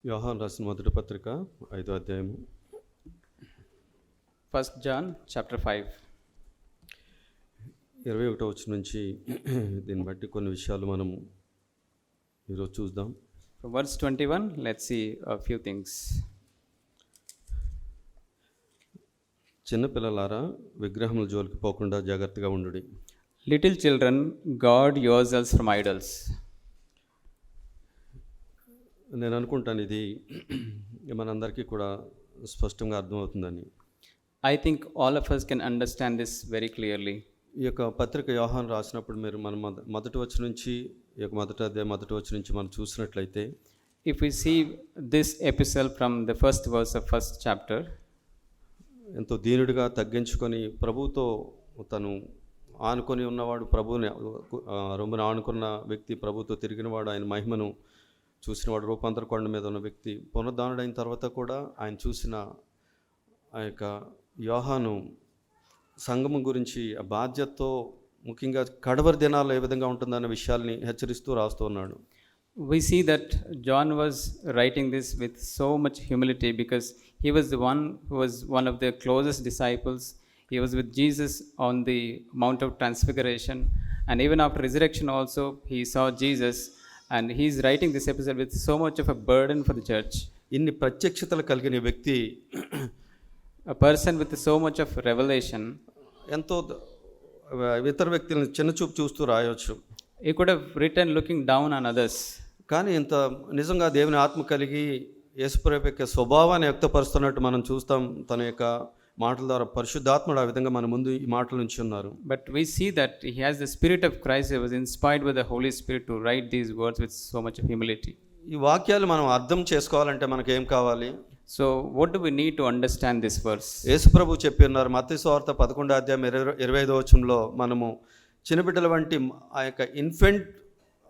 యోహాను రాసిన మొదటి పత్రిక 5వ అధ్యాయము 1 John chapter 5. 21వ వచనం నుంచి దీన్ని బట్టి కొన్ని విషయాలు మనం ఈరోజు చూద్దాం. From verse 21, let's see a few things. చిన్నపిల్లలారా, విగ్రహముల జోలికి పోకుండా జాగ్రత్తగా ఉండుడి. Little children, guard yourselves from idols. నేను అనుకుంటాను ఇది మనందరికీ కూడా స్పష్టంగా అర్థమవుతుందని. I think all of us can understand this very clearly. ఈ యొక్క పత్రిక యోహాను రాసినప్పుడు మీరు మనం మొదటి వచనం నుంచి ఈ యొక్క మొదటి వచనం నుంచి మనం చూసినట్లయితే, If we see this epistle from the first verse of first chapter, ఎంతో దీనుడిగా తగ్గించుకొని ప్రభువుతో తను ఆనుకొని ఉన్నవాడు, ప్రభువుని రొమ్మున ఆనుకున్న వ్యక్తి, ప్రభువుతో తిరిగినవాడు, ఆయన మహిమను చూసినవాడు, రూపాంతర కొండ మీద ఉన్న వ్యక్తి, పునరుద్ధానుడైన తర్వాత కూడా ఆయన చూసిన ఆ యొక్క యోహాను సంఘము గురించి ఆ బాధ్యతతో, ముఖ్యంగా కడవరి దినాల్లో ఏ విధంగా ఉంటుందన్న విషయాల్ని హెచ్చరిస్తూ రాస్తూ ఉన్నాడు. we see that John was writing this with so much humility because he was the one who was one of the closest disciples. He was with Jesus on the Mount of Transfiguration, and even after resurrection also he saw Jesus, and he is writing this episode with so much of a burden for the church. ఇన్ని ప్రత్యక్షతలు కలిగిన వ్యక్తి, A person with so much of revelation, ఎంతో ఇతర వ్యక్తులను చిన్నచూపు చూస్తూ రాయవచ్చు. he could have written looking down on others. కానీ ఇంత నిజంగా దేవుని ఆత్మ కలిగి యేసుప్రభు యొక్క స్వభావాన్ని వ్యక్తపరుస్తున్నట్టు మనం చూస్తాం. తన యొక్క మాటల ద్వారా పరిశుద్ధాత్ముడు ఆ విధంగా మన ముందు ఈ మాటల నుంచి ఉన్నారు. But we see that he has the Spirit of Christ. He was inspired by the Holy Spirit to write these words with so much of humility. ఈ వాక్యాలు మనం అర్థం చేసుకోవాలంటే మనకు ఏం కావాలి? So what do we need to understand this verse? యేసుప్రభు చెప్పి ఉన్నారు మత్తయి సువార్త 11వ అధ్యాయం 25వ వచనంలో, మనము చిన్నబిడ్డల వంటి ఆ యొక్క ఇన్ఫెంట్,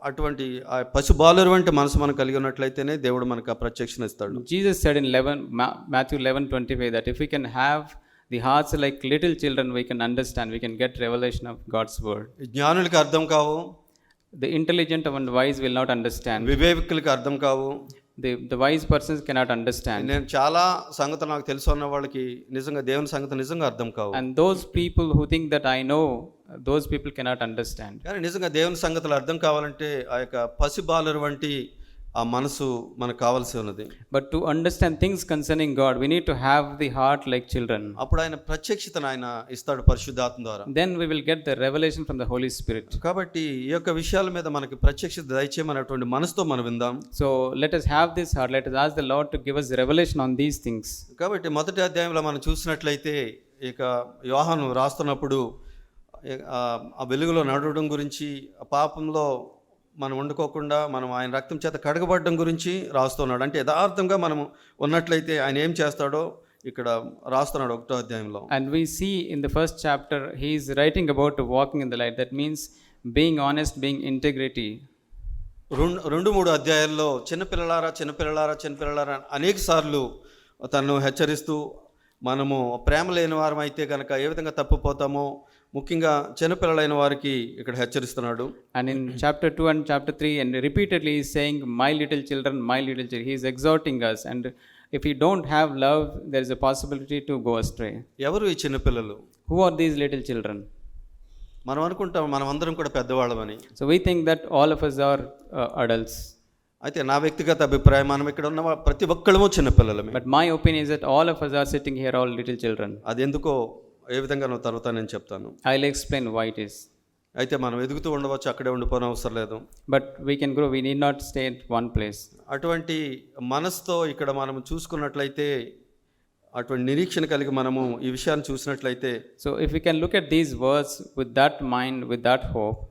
అటువంటి ఆ పశుబాలుర వంటి మనసు మనం కలిగి ఉన్నట్లయితేనే దేవుడు మనకు ఆ ప్రత్యక్షణ ఇస్తాడు. Jesus said in Matthew 11:25 that if we can have the hearts like little children, we can understand, we can get revelation of God's word. జ్ఞానులకి అర్థం కావు, The intelligent and wise will not understand. వివేకులకి అర్థం కావు. The wise persons cannot understand. నేను చాలా సంగతులు నాకు తెలుసు అన్న వాళ్ళకి నిజంగా దేవుని సంగతి నిజంగా అర్థం కావు. And those people who think that I know, those people cannot understand. కానీ నిజంగా దేవుని సంగతులు అర్థం కావాలంటే ఆ యొక్క పసిబాలుర వంటి ఆ మనసు మనకు కావాల్సి ఉన్నది. But to understand things concerning God, we need to have the heart like children. అప్పుడు ఆయన ప్రత్యక్షతను ఆయన ఇస్తాడు పరిశుద్ధాత్మ ద్వారా. Then we will get the revelation from the Holy Spirit. కాబట్టి ఈ యొక్క విషయాల మీద మనకి ప్రత్యక్షత దయచేయమనేటువంటి మనసుతో మనం విందాం. So let us have this heart. Let us ask the Lord to give us revelation on these things. కాబట్టి మొదటి అధ్యాయంలో మనం చూసినట్లయితే ఇక యోహాను రాస్తున్నప్పుడు ఆ వెలుగులో నడవడం గురించి, ఆ పాపంలో మనం వండుకోకుండా మనం ఆయన రక్తం చేత కడగబడడం గురించి రాస్తున్నాడు. అంటే యథార్థంగా మనం ఉన్నట్లయితే ఆయన ఏం చేస్తాడో ఇక్కడ రాస్తున్నాడు 1వ అధ్యాయంలో. And we see in the first chapter he is writing about walking in the light. That means being honest, being integrity. 2-3 అధ్యాయాల్లో చిన్నపిల్లలారా చిన్నపిల్లలారా చిన్నపిల్లలారా అనేక సార్లు తనను హెచ్చరిస్తూ, మనము ప్రేమ లేని వారం అయితే కనుక ఏ విధంగా తప్పిపోతామో ముఖ్యంగా చిన్నపిల్లలైన వారికి ఇక్కడ హెచ్చరిస్తున్నాడు. And in chapter 2 and chapter 3 and repeatedly he is saying, my little children, my little children. He is exhorting us, and if we don't have love, there is a possibility to go astray. ఎవరు ఈ చిన్నపిల్లలు? Who are these little children? మనం అనుకుంటాం మనం అందరం కూడా పెద్దవాళ్ళమని. So we think that all of us are adults. అయితే నా వ్యక్తిగత అభిప్రాయం, మనం ఇక్కడ ఉన్న ప్రతి ఒక్కళ్ళము చిన్నపిల్లలమే. But my opinion is that all of us are sitting here all little children. అది ఎందుకో ఏ విధంగా నువ్వు తర్వాత నేను చెప్తాను. I'll explain why it is. అయితే మనం ఎదుగుతూ ఉండవచ్చు, అక్కడే ఉండిపోయిన అవసరం లేదు. But we can grow. We need not stay at one place. అటువంటి మనసుతో ఇక్కడ మనం చూసుకున్నట్లయితే, అటువంటి నిరీక్షణ కలిగి మనము ఈ విషయాన్ని చూసినట్లయితే, So if we can look at these words with that mind, with that hope,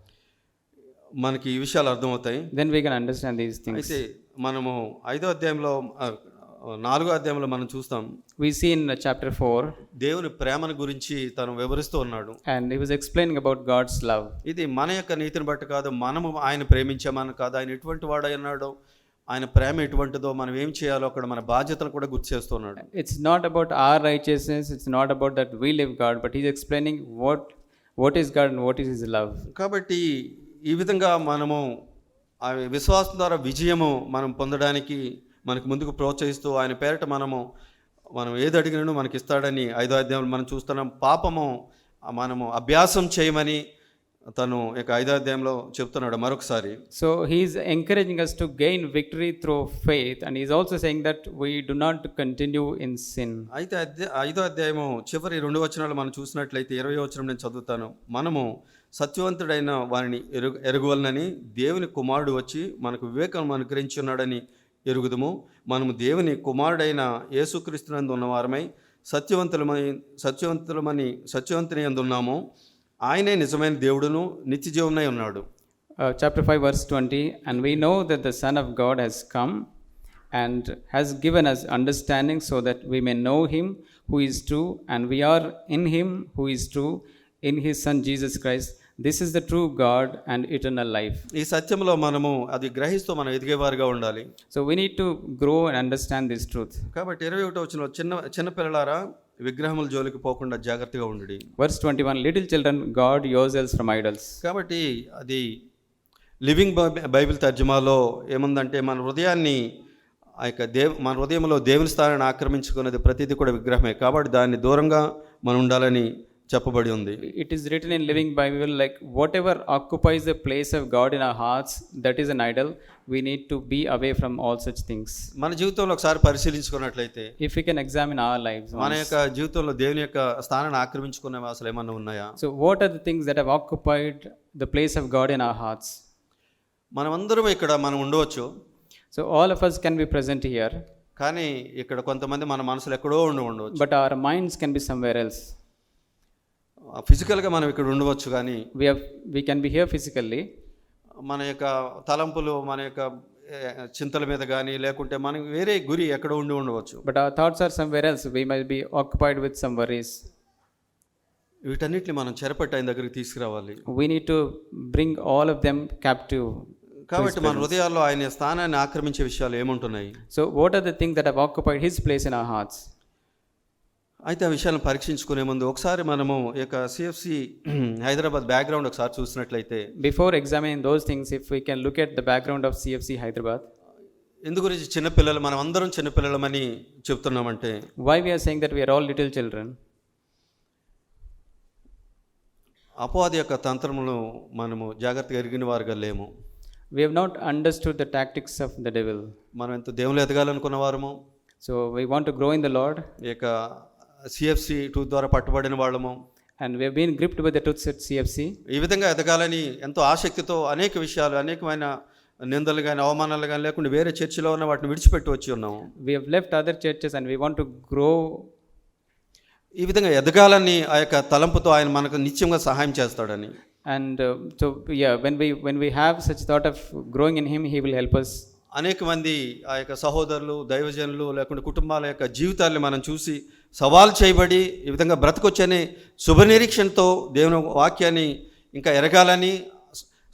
మనకి ఈ విషయాలు అర్థమవుతాయి. then we can understand these things. అయితే మనము 5వ అధ్యాయంలో 4వ అధ్యాయంలో మనం చూస్తాం, We see in chapter 4, దేవుని ప్రేమను గురించి తను వివరిస్తూ ఉన్నాడు. and he was explaining about God's love. ఇది మన యొక్క నీతిని బట్టి కాదు, మనము ఆయన ప్రేమించామని కాదు, ఆయన ఎటువంటి వాడై ఉన్నాడో, ఆయన ప్రేమ ఎటువంటిదో, మనం ఏం చేయాలో అక్కడ మన బాధ్యతలు కూడా గుర్తు చేస్తున్నాడు. It's not about our righteousness. It's not about that we live God, but he's explaining what is God and what is his love. కాబట్టి ఈ విధంగా మనము ఆ విశ్వాసం ద్వారా విజయము మనం పొందడానికి మనకు ముందుకు ప్రోత్సహిస్తూ ఆయన పేరట మనం ఏది అడిగినను మనకి ఇస్తాడని 5వ అధ్యాయంలో మనం చూస్తున్నాం. పాపము మనము అభ్యాసం చేయమని తను ఇక 5వ అధ్యాయంలో చెప్తున్నాడు మరొకసారి. So he is encouraging us to gain victory through faith, and he is also saying that we do not continue in sin. అయితే 5వ అధ్యాయము చివరి 2 వచనాలు మనం చూసినట్లయితే 20వ వచనం నేను చదువుతాను. మనము సత్యవంతుడైన వారిని ఎరుగువలనని దేవుని కుమారుడు వచ్చి మనకు వివేకం అనుగ్రహించున్నాడని ఎరుగుదుము. మనము దేవుని కుమారుడైన యేసుక్రీస్తునందు ఉన్నవారమై సత్యవంతుని అందున్నాము. ఆయనే నిజమైన దేవుడును నిత్య జీవమునై ఉన్నాడు. Chapter 5 verse 20, and we know that the Son of God has come and has given us understanding so that we may know him who is true, and we are in him who is true, in his Son Jesus Christ. This is the true God and eternal life. ఈ సత్యంలో మనము అది గ్రహిస్తూ మనం ఎదిగేవారుగా ఉండాలి. So we need to grow and understand this truth. కాబట్టి 21వ వచనంలో చిన్న పిల్లలారా విగ్రహముల జోలికి పోకుండా జాగ్రత్తగా ఉండండి. Verse 21, little children, guard yourselves from idols. కాబట్టి అది లివింగ్ బైబిల్ తర్జుమాలో ఏముందంటే మన హృదయాన్ని మన హృదయంలో దేవుని స్థానాన్ని ఆక్రమించుకున్నది ప్రతిదీ కూడా విగ్రహమే. కాబట్టి దాన్ని దూరంగా మనం ఉండాలని చెప్పబడి ఉంది. It is written in Living Bible, like whatever occupies the place of God in our hearts, that is an idol. We need to be away from all such things. మన జీవితంలో ఒకసారి పరిశీలించుకున్నట్లయితే, if we can examine our lives once, మన యొక్క జీవితంలో దేవుని యొక్క స్థానాన్ని ఆక్రమించుకునేవి అసలు ఏమన్నా ఉన్నాయా? So what are the things that have occupied the place of God in our hearts? మనమందరం ఇక్కడ మనం ఉండవచ్చు. So all of us can be present here, కానీ ఇక్కడ కొంతమంది మన మనసులో ఎక్కడో ఉండవచ్చు. but our minds can be somewhere else. ఫిజికల్గా మనం ఇక్కడ ఉండవచ్చు, కానీ we can be here physically. మన యొక్క తలంపులు, మన యొక్క చింతల మీద కానీ లేకుంటే మనకి వేరే గురి ఎక్కడ ఉండవచ్చు. But our thoughts are somewhere else. We might be occupied with some worries. వీటన్నిటిని మనం చెరపట్టి ఆయన దగ్గరికి తీసుకురావాలి. We need to bring all of them captive. కాబట్టి మన హృదయాల్లో ఆయన స్థానాన్ని ఆక్రమించే విషయాలు ఏముంటున్నాయి? So what are the things that have occupied his place in our hearts? అయితే ఆ విషయాలను పరీక్షించుకునే ముందు ఒకసారి మనము ఇక సిఎఫ్సి హైదరాబాద్ బ్యాక్గ్రౌండ్ ఒకసారి చూసినట్లయితే, before examining those things, if we can look at the background of CFC Hyderabad. ఎందు గురించి చిన్నపిల్లలు, మనం అందరం చిన్నపిల్లలమని చెప్తున్నామంటే, why we are saying that we are all little children? అపవాది యొక్క తంత్రమును మనము జాగ్రత్తగా ఎరిగిన వారుగా లేము. We have not understood the tactics of the devil. మనం ఎంత దేవుళ్ళు ఎదగాలనుకున్న వారము, so we want to grow in the Lord, ఇక సిఎఫ్సి 2 ద్వారా పట్టుబడిన వాళ్ళము, and we have been gripped with the truths at CFC. ఈ విధంగా ఎదగాలని ఎంతో ఆసక్తితో అనేక విషయాలు, అనేకమైన నిందలు కానీ అవమానాలు కానీ లేకుండా వేరే చర్చిలో ఉన్న వాటిని విడిచిపెట్టి వచ్చి ఉన్నాము. We have left other churches and we want to grow. ఈ విధంగా ఎదగాలని ఆ యొక్క తలంపుతో ఆయన మనకు నిత్యంగా సహాయం చేస్తాడని. And so yeah, when we have such thought of growing in him, he will help us. అనేక మంది ఆ యొక్క సహోదరులు, దైవజనులు లేకుంటే కుటుంబాల యొక్క జీవితాన్ని మనం చూసి సవాల్ చేయబడి ఈ విధంగా బ్రతకొచ్చని శుభనిరీక్షణతో దేవుని వాక్యాన్ని ఇంకా ఎరగాలని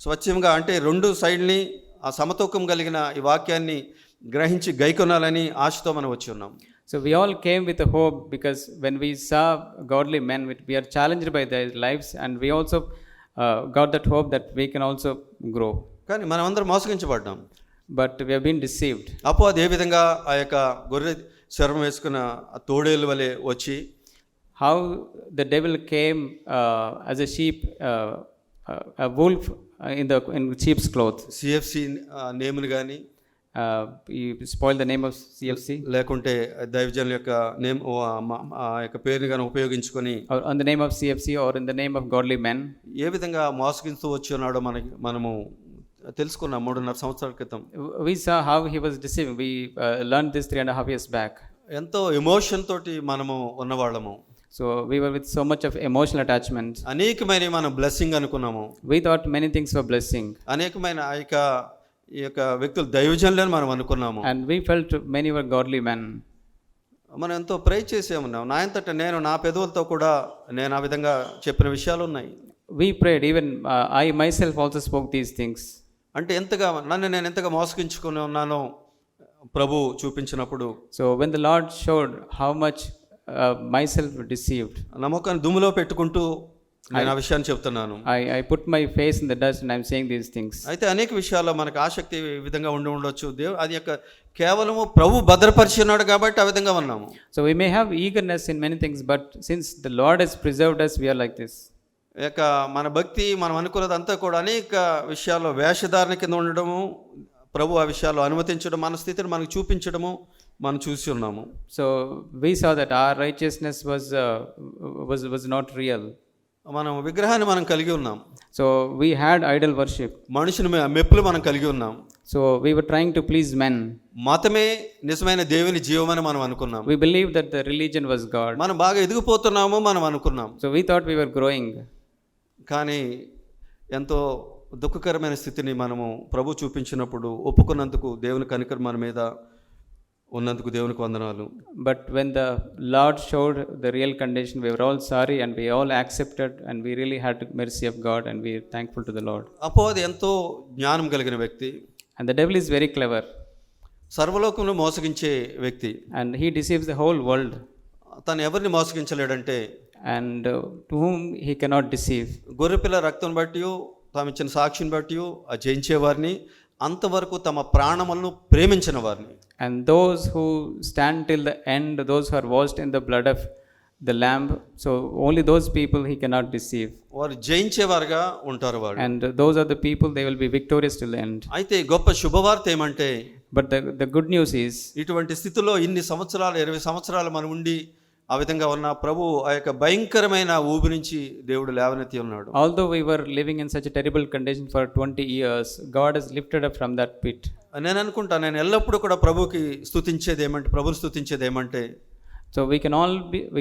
స్వచ్ఛంగా, అంటే 2 సైడ్ని ఆ సమతూకం కలిగిన ఈ వాక్యాన్ని గ్రహించి గైకొనాలని ఆశతో మనం వచ్చి ఉన్నాం. So we all came with a hope, because when we saw godly men, we are challenged by their lives, and we also got that hope that we can also grow. కానీ మనం అందరం మోసగించబడ్డాం. But we have been deceived. అపవాది ఏ విధంగా ఆ యొక్క గొర్రె శరం వేసుకున్న తోడేలు వలె వచ్చి, how the devil came as a sheep, a wolf in sheep's cloth. CFC నేమ్ని కానీ He spoiled the name of CFC, లేకుంటే దైవజనుల యొక్క నేమ్ ఆ యొక్క పేరుని కానీ ఉపయోగించుకొని, or on the name of CFC, or in the name of godly men. ఏ విధంగా మోసగిస్తూ వచ్చి ఉన్నాడో మనము తెలుసుకున్నాం 3.5 సంవత్సరాల క్రితం. We saw how he was deceiving. We learned this 3.5 years back. ఎంతో ఎమోషన్ తోటి మనము ఉన్నవాళ్ళము. So we were with so much of emotional attachment. అనేకమైన మనం బ్లెస్సింగ్ అనుకున్నాము. We thought many things were blessing. అనేకమైన ఈ యొక్క వ్యక్తులు దైవజనులని మనం అనుకున్నాము. And we felt many were godly men. మనం ఎంతో ప్రే చేసేమున్నాం. నా అంతటా నేను నా పెదవులతో కూడా నేను ఆ విధంగా చెప్పిన విషయాలు ఉన్నాయి. We prayed, even I myself also spoke these things. అంటే నేను ఎంతగా మోసగించుకుని ఉన్నానో ప్రభు చూపించినప్పుడు, so when the Lord showed how much myself deceived, నమ్మకాన్ని దుమ్ములో పెట్టుకుంటూ నేను ఆ విషయాన్ని చెప్తున్నాను. I put my face in the dust and I'm saying these things. అయితే అనేక విషయాల్లో మనకు ఆసక్తి ఈ విధంగా ఉండవచ్చు. అది యొక్క కేవలము ప్రభు భద్రపరిచి ఉన్నాడు కాబట్టి ఆ విధంగా ఉన్నాము. So we may have eagerness in many things, but since the Lord has preserved us, we are like this. ఇక మన భక్తి మనం అనుకున్నదంతా కూడా అనేక విషయాల్లో వేషధారణ కింద ఉండడము, ప్రభు ఆ విషయాల్లో అనుమతించడం, మన స్థితిని మనకు చూపించడము మనం చూసి ఉన్నాము. So we saw that our righteousness was not real. మనం విగ్రహాన్ని మనం కలిగి ఉన్నాం. So we had idol worship. మనుషుని మెప్పులు మనం కలిగి ఉన్నాం. So we were trying to please men. మతమే నిజమైన దేవుని జీవమని మనం అనుకున్నాం. We believed that the religion was God. మనం బాగా ఎదిగిపోతున్నాము మనం అనుకున్నాం. So we thought we were growing. కానీ ఎంతో దుఃఖకరమైన స్థితిని మనము ప్రభు చూపించినప్పుడు ఒప్పుకున్నందుకు దేవుని కనికరం మన మీద ఉన్నందుకు దేవునికి వందనాలు. But when the Lord showed the real condition, we were all sorry and we all accepted, and we really had the mercy of God, and we are thankful to the Lord. అపవాది ఎంతో జ్ఞానం కలిగిన వ్యక్తి. And the devil is very clever. సర్వలోకమును మోసగించే వ్యక్తి. And he deceives the whole world. తను ఎవరిని మోసగించలేడంటే, and to whom he cannot deceive. గొర్రెపిల్ల రక్తం బట్టి తాము ఇచ్చిన సాక్షిని బట్టి ఆ జయించేవారిని, అంతవరకు తమ ప్రాణములను ప్రేమించిన వారిని. And those who stand till the end, those who are washed in the blood of the lamb, so only those people he cannot deceive. వారు జయించేవారుగా ఉంటారు వారు. And those are the people, they will be victorious till the end. అయితే గొప్ప శుభవార్త ఏమంటే, but the good news is, ఇటువంటి స్థితిలో ఇన్ని సంవత్సరాలు 20 సంవత్సరాలు మనం ఉండి ఆ విధంగా ఉన్న ప్రభు ఆ యొక్క భయంకరమైన ఊబి నుంచి దేవుడు లేవనెత్తి ఉన్నాడు. although we were living in such a terrible condition for 20 years, God has lifted up from that pit. నేను అనుకుంటా, నేను ఎల్లప్పుడూ కూడా ప్రభుకి స్తుతించేది ఏమంటే, ప్రభుని స్తుతించేది ఏమంటే, so we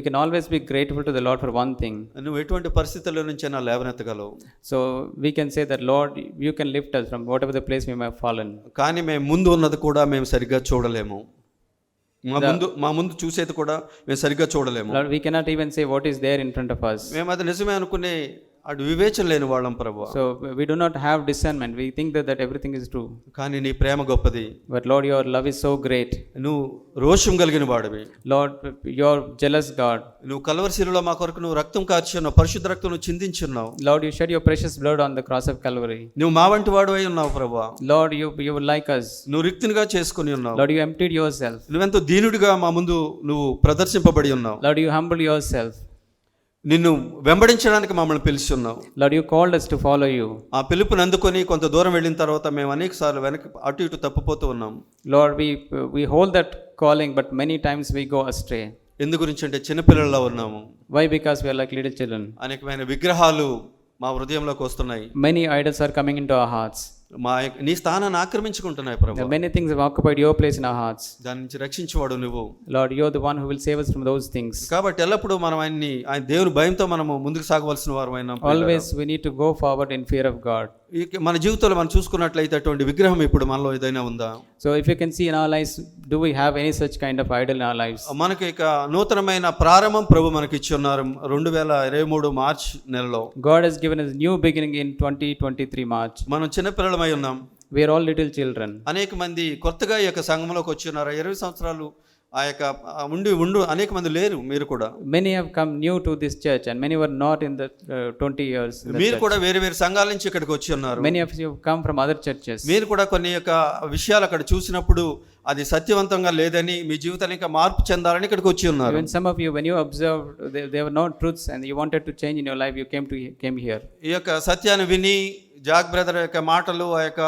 can always be grateful to the Lord for one thing. నువ్వు ఎటువంటి పరిస్థితుల్లో నుంచైనా లేవనెత్తగలవు. So we can say that, Lord, you can lift us from whatever the place we may have fallen. కానీ మేము ముందు ఉన్నది కూడా మేము సరిగ్గా చూడలేము. మా ముందు చూసేది కూడా మేము సరిగ్గా చూడలేము. Lord, we cannot even say what is there in front of us. మేము అది నిజమే అనుకునే అటు వివేచన లేని వాళ్ళం ప్రభువా. So we do not have discernment. We think that everything is true. కానీ నీ ప్రేమ గొప్పది. But Lord, your love is so great. నువ్వు రోషం కలిగిన వాడివి. Lord, your jealous God. నువ్వు కల్వరి శిలువలో మా కొరకు నువ్వు రక్తం కార్చున్నావు, పరిశుద్ధ రక్తం నువ్వు చిందించున్నావు. Lord, you shed your precious blood on the cross of Calvary. నువ్వు మా వంటి వాడివై ఉన్నావు ప్రభువా. Lord, you were like us. నువ్వు రిక్తునిగా చేసుకుని ఉన్నావు. Lord, you emptied yourself. నువ్వెంతో దీనుడిగా మా ముందు నువ్వు ప్రదర్శింపబడి ఉన్నావు. Lord, you humbled yourself. నిన్ను వెంబడించడానికి మమ్మల్ని పిలిచి ఉన్నావు. Lord, you called us to follow you. ఆ పిలుపుని అందుకొని కొంత దూరం వెళ్ళిన తర్వాత మేము అనేక సార్లు వెనక్కి అటు ఇటు తప్పిపోతూ ఉన్నాం. Lord, we hold that calling, but many times we go astray. ఎందు గురించి అంటే చిన్నపిల్లల్లో ఉన్నాము. Why? Because we are like little children. అనేకమైన విగ్రహాలు మా హృదయంలోకి వస్తున్నాయి. Many idols are coming into our hearts. నీ స్థానాన్ని ఆక్రమించుకుంటున్నాయి ప్రభు. Many things have occupied your place in our hearts. దాని నుంచి రక్షించేవాడు నువ్వు. Lord, you are the one who will save us from those things. కాబట్టి ఎల్లప్పుడూ మనం ఆయన దేవుని భయంతో మనము ముందుకు సాగవలసిన వారమైనా. Always we need to go forward in fear of God. మన జీవితంలో మనం చూసుకున్నట్లయితే అటువంటి విగ్రహం ఇప్పుడు మనలో ఏదైనా ఉందా? So if you can see in our lives, do we have any such kind of idol in our lives? మనకి ఇక నూతనమైన ప్రారంభం ప్రభు మనకి ఇచ్చి ఉన్నారు 2023 మార్చ్ నెలలో. God has given us new beginning in 2023 March. మనం చిన్నపిల్లలమై ఉన్నాం. We are all little children. అనేక మంది కొత్తగా ఈ యొక్క సంఘంలోకి వచ్చి ఉన్నారు. 20 సంవత్సరాలు ఆ యొక్క ఉండు అనేక మంది లేరు. మీరు కూడా many have come new to this church and many were not in the 20 years. మీరు కూడా వేరే వేరే సంఘాల నుంచి ఇక్కడికి వచ్చి ఉన్నారు. Many of you have come from other churches. మీరు కూడా కొన్ని యొక్క విషయాలు అక్కడ చూసినప్పుడు అది సత్యవంతంగా లేదని, మీ జీవితాన్ని ఇంకా మార్పు చెందాలని ఇక్కడికి వచ్చి ఉన్నారు. Even some of you, when you observed there were no truths and you wanted to change in your life, you came here. ఈ యొక్క సత్యాన్ని విని జాక్ బ్రదర్ యొక్క మాటలు, ఆ యొక్క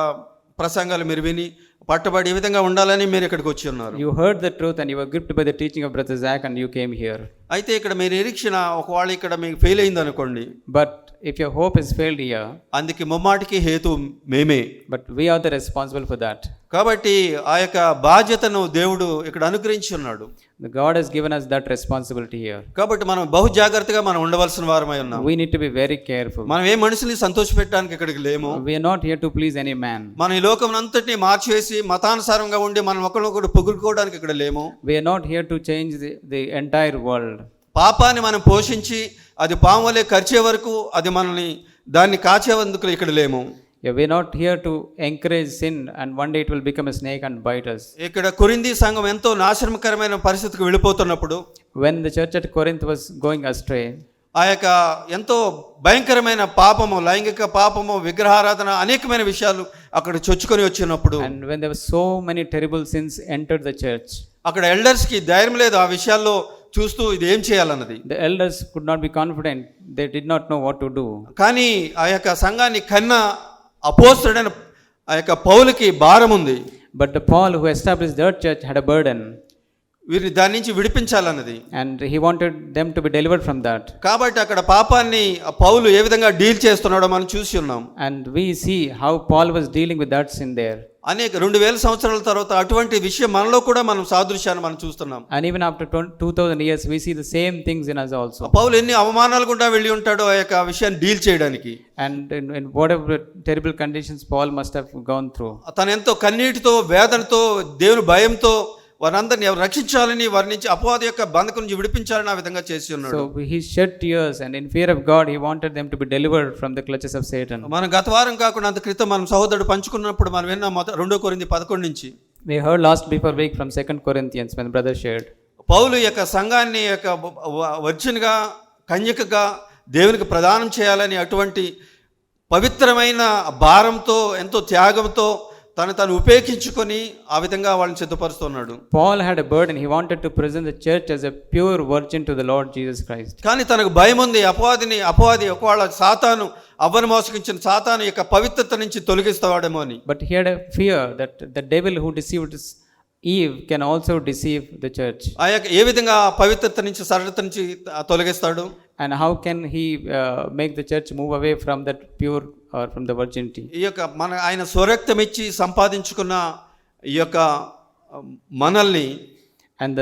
ప్రసంగాలు మీరు విని పట్టబడి ఈ విధంగా ఉండాలని మీరు ఇక్కడికి వచ్చి ఉన్నారు. You heard the truth and you were gripped by the teaching of Brother Zach and you came here. అయితే ఇక్కడ మీ నిరీక్షణ ఒకవేళ ఇక్కడ మీకు ఫెయిల్ అయింది అనుకోండి. But if your hope has failed here, అందుకే ముమ్మాటికి హేతు మేమే. but we are the responsible for that. కాబట్టి ఆ యొక్క బాధ్యతను దేవుడు ఇక్కడ అనుగ్రహించి ఉన్నాడు. The God has given us that responsibility here. కాబట్టి మనం బహు జాగ్రత్తగా మనం ఉండవలసిన వారమై ఉన్నాం. We need to be very careful. మనం ఏ మనిషిని సంతోషపెట్టడానికి ఇక్కడికి లేము. We are not here to please any man. మనం ఈ లోకం అంతటిని మార్చివేసి మతానుసారంగా ఉండి మనం ఒకరినొకరు పొగుడుకోవడానికి ఇక్కడ లేము. We are not here to change the entire world. పాపాన్ని మనం పోషించి అది పాము వలె కరిచే వరకు అది మనల్ని దాన్ని కాచేందుకు ఇక్కడ లేము. Yeah, we are not here to encourage sin and one day it will become a snake and bite us. ఇక్కడ కొరింథీ సంఘం ఎంతో నాశనకరమైన పరిస్థితికి వెళ్ళిపోతున్నప్పుడు, when the church at Corinth was going astray, ఆ యొక్క ఎంతో భయంకరమైన పాపము, లైంగిక పాపము, విగ్రహారాధన, అనేకమైన విషయాలు అక్కడ చొచ్చుకొని వచ్చినప్పుడు, And when there were so many terrible sins entered the church, అక్కడ ఎల్డర్స్కి ధైర్యం లేదు ఆ విషయాల్లో చూస్తూ ఇది ఏం చేయాలన్నది. the elders could not be confident. They did not know what to do. కానీ ఆ యొక్క సంఘాన్ని కన్న అపోస్తలుడైన ఆ యొక్క పౌలుకి భారం ఉంది. But the Paul who established their church had a burden, వీరిని దాని నుంచి విడిపించాలన్నది. and he wanted them to be delivered from that. కాబట్టి అక్కడ పాపాన్ని ఆ పౌలు ఏ విధంగా డీల్ చేస్తున్నాడో మనం చూసి ఉన్నాం. And we see how Paul was dealing with that sin there. అనేక 2000 సంవత్సరాల తర్వాత అటువంటి విషయం మనలో కూడా మనం సాదృశ్యాన్ని మనం చూస్తున్నాం. And even after 2000 years, we see the same things in us also. పౌలు ఎన్ని అవమానాలు గుండా వెళ్ళి ఉంటాడో ఆ యొక్క విషయాన్ని డీల్ చేయడానికి. And in whatever terrible conditions Paul must have gone through. తను ఎంతో కన్నీటితో, వేదనతో, దేవుని భయంతో వారందరిని రక్షించాలని, వారి నుంచి అపవాది యొక్క బంధకం నుంచి విడిపించాలని ఆ విధంగా చేసి ఉన్నాడు. So he shed tears, and in fear of God he wanted them to be delivered from the clutches of Satan. మనం గత వారం కాకుండా అంత క్రితం మనం సహోదరుడు పంచుకున్నప్పుడు మనం విన్న 2 కొరింథీ 11 నుంచి We heard last before week from 2 Corinthians when brother shared. పౌలు యొక్క సంఘాన్ని యొక్క వర్జిన్గా, కన్యకగా దేవునికి ప్రదానం చేయాలని అటువంటి పవిత్రమైన భారంతో, ఎంతో త్యాగంతో తను ఉపేక్షించుకొని ఆ విధంగా వాళ్ళని సిద్ధపరుస్తున్నాడు. Paul had a burden. He wanted to present the church as a pure virgin to the Lord Jesus Christ. కానీ తనకు భయం ఉంది, అపవాది ఒకవేళ సాతాను, అవ్వను మోసగించిన సాతాను యొక్క పవిత్రత నుంచి తొలగిస్తాడేమో అని. But he had a fear that the devil who deceived Eve can also deceive the church. ఆ యొక్క ఏ విధంగా పవిత్రత నుంచి, సరళత నుంచి తొలగిస్తాడు? And how can he make the church move away from that pure or from the virginity? ఈ యొక్క ఆయన స్వరక్తం ఇచ్చి సంపాదించుకున్న ఈ యొక్క మనల్ని, And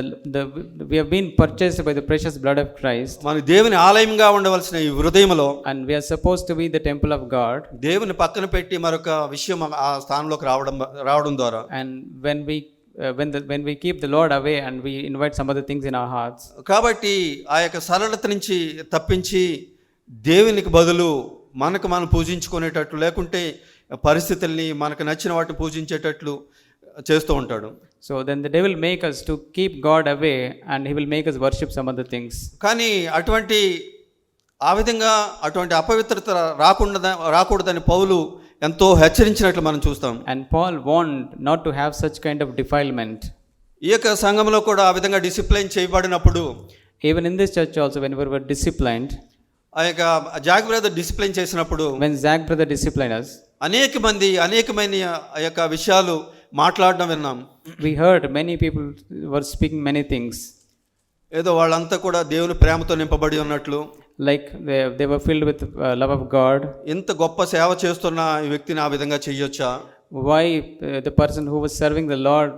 we have been purchased by the precious blood of Christ. మన దేవుని ఆలయంగా ఉండవలసిన ఈ హృదయంలో, And we are supposed to be the temple of God. దేవుని పక్కన పెట్టి మరొక విషయం ఆ స్థానంలోకి రావడం ద్వారా, And when we keep the Lord away and we invite some other things in our hearts. కాబట్టి ఆ యొక్క సరళత నుంచి తప్పించి దేవునికి బదులు మనకు మనం పూజించుకునేటట్లు, లేకుంటే పరిస్థితుల్ని మనకు నచ్చిన వాటిని పూజించేటట్లు చేస్తూ ఉంటాడు. So then the devil make us to keep God away, and he will make us worship some other things. కానీ ఆ విధంగా అటువంటి అపవిత్రత రాకూడదని పౌలు ఎంతో హెచ్చరించినట్లు మనం చూస్తాం. And Paul warned not to have such kind of defilement. ఈ యొక్క సంఘంలో కూడా ఆ విధంగా డిసిప్లైన్ చేయబడినప్పుడు, Even in this church also, when we were disciplined, ఆ యొక్క జాక్ బ్రదర్ డిసిప్లైన్ చేసినప్పుడు, when Zach brother disciplined us, అనేకమైన ఆ యొక్క విషయాలు మాట్లాడడం విన్నాం. we heard many people were speaking many things. ఏదో వాళ్ళంతా కూడా దేవుని ప్రేమతో నింపబడి ఉన్నట్లు, like they were filled with love of God. ఇంత గొప్ప సేవ చేస్తున్న ఈ వ్యక్తిని ఆ విధంగా చేయొచ్చా? Why the person who was serving the Lord,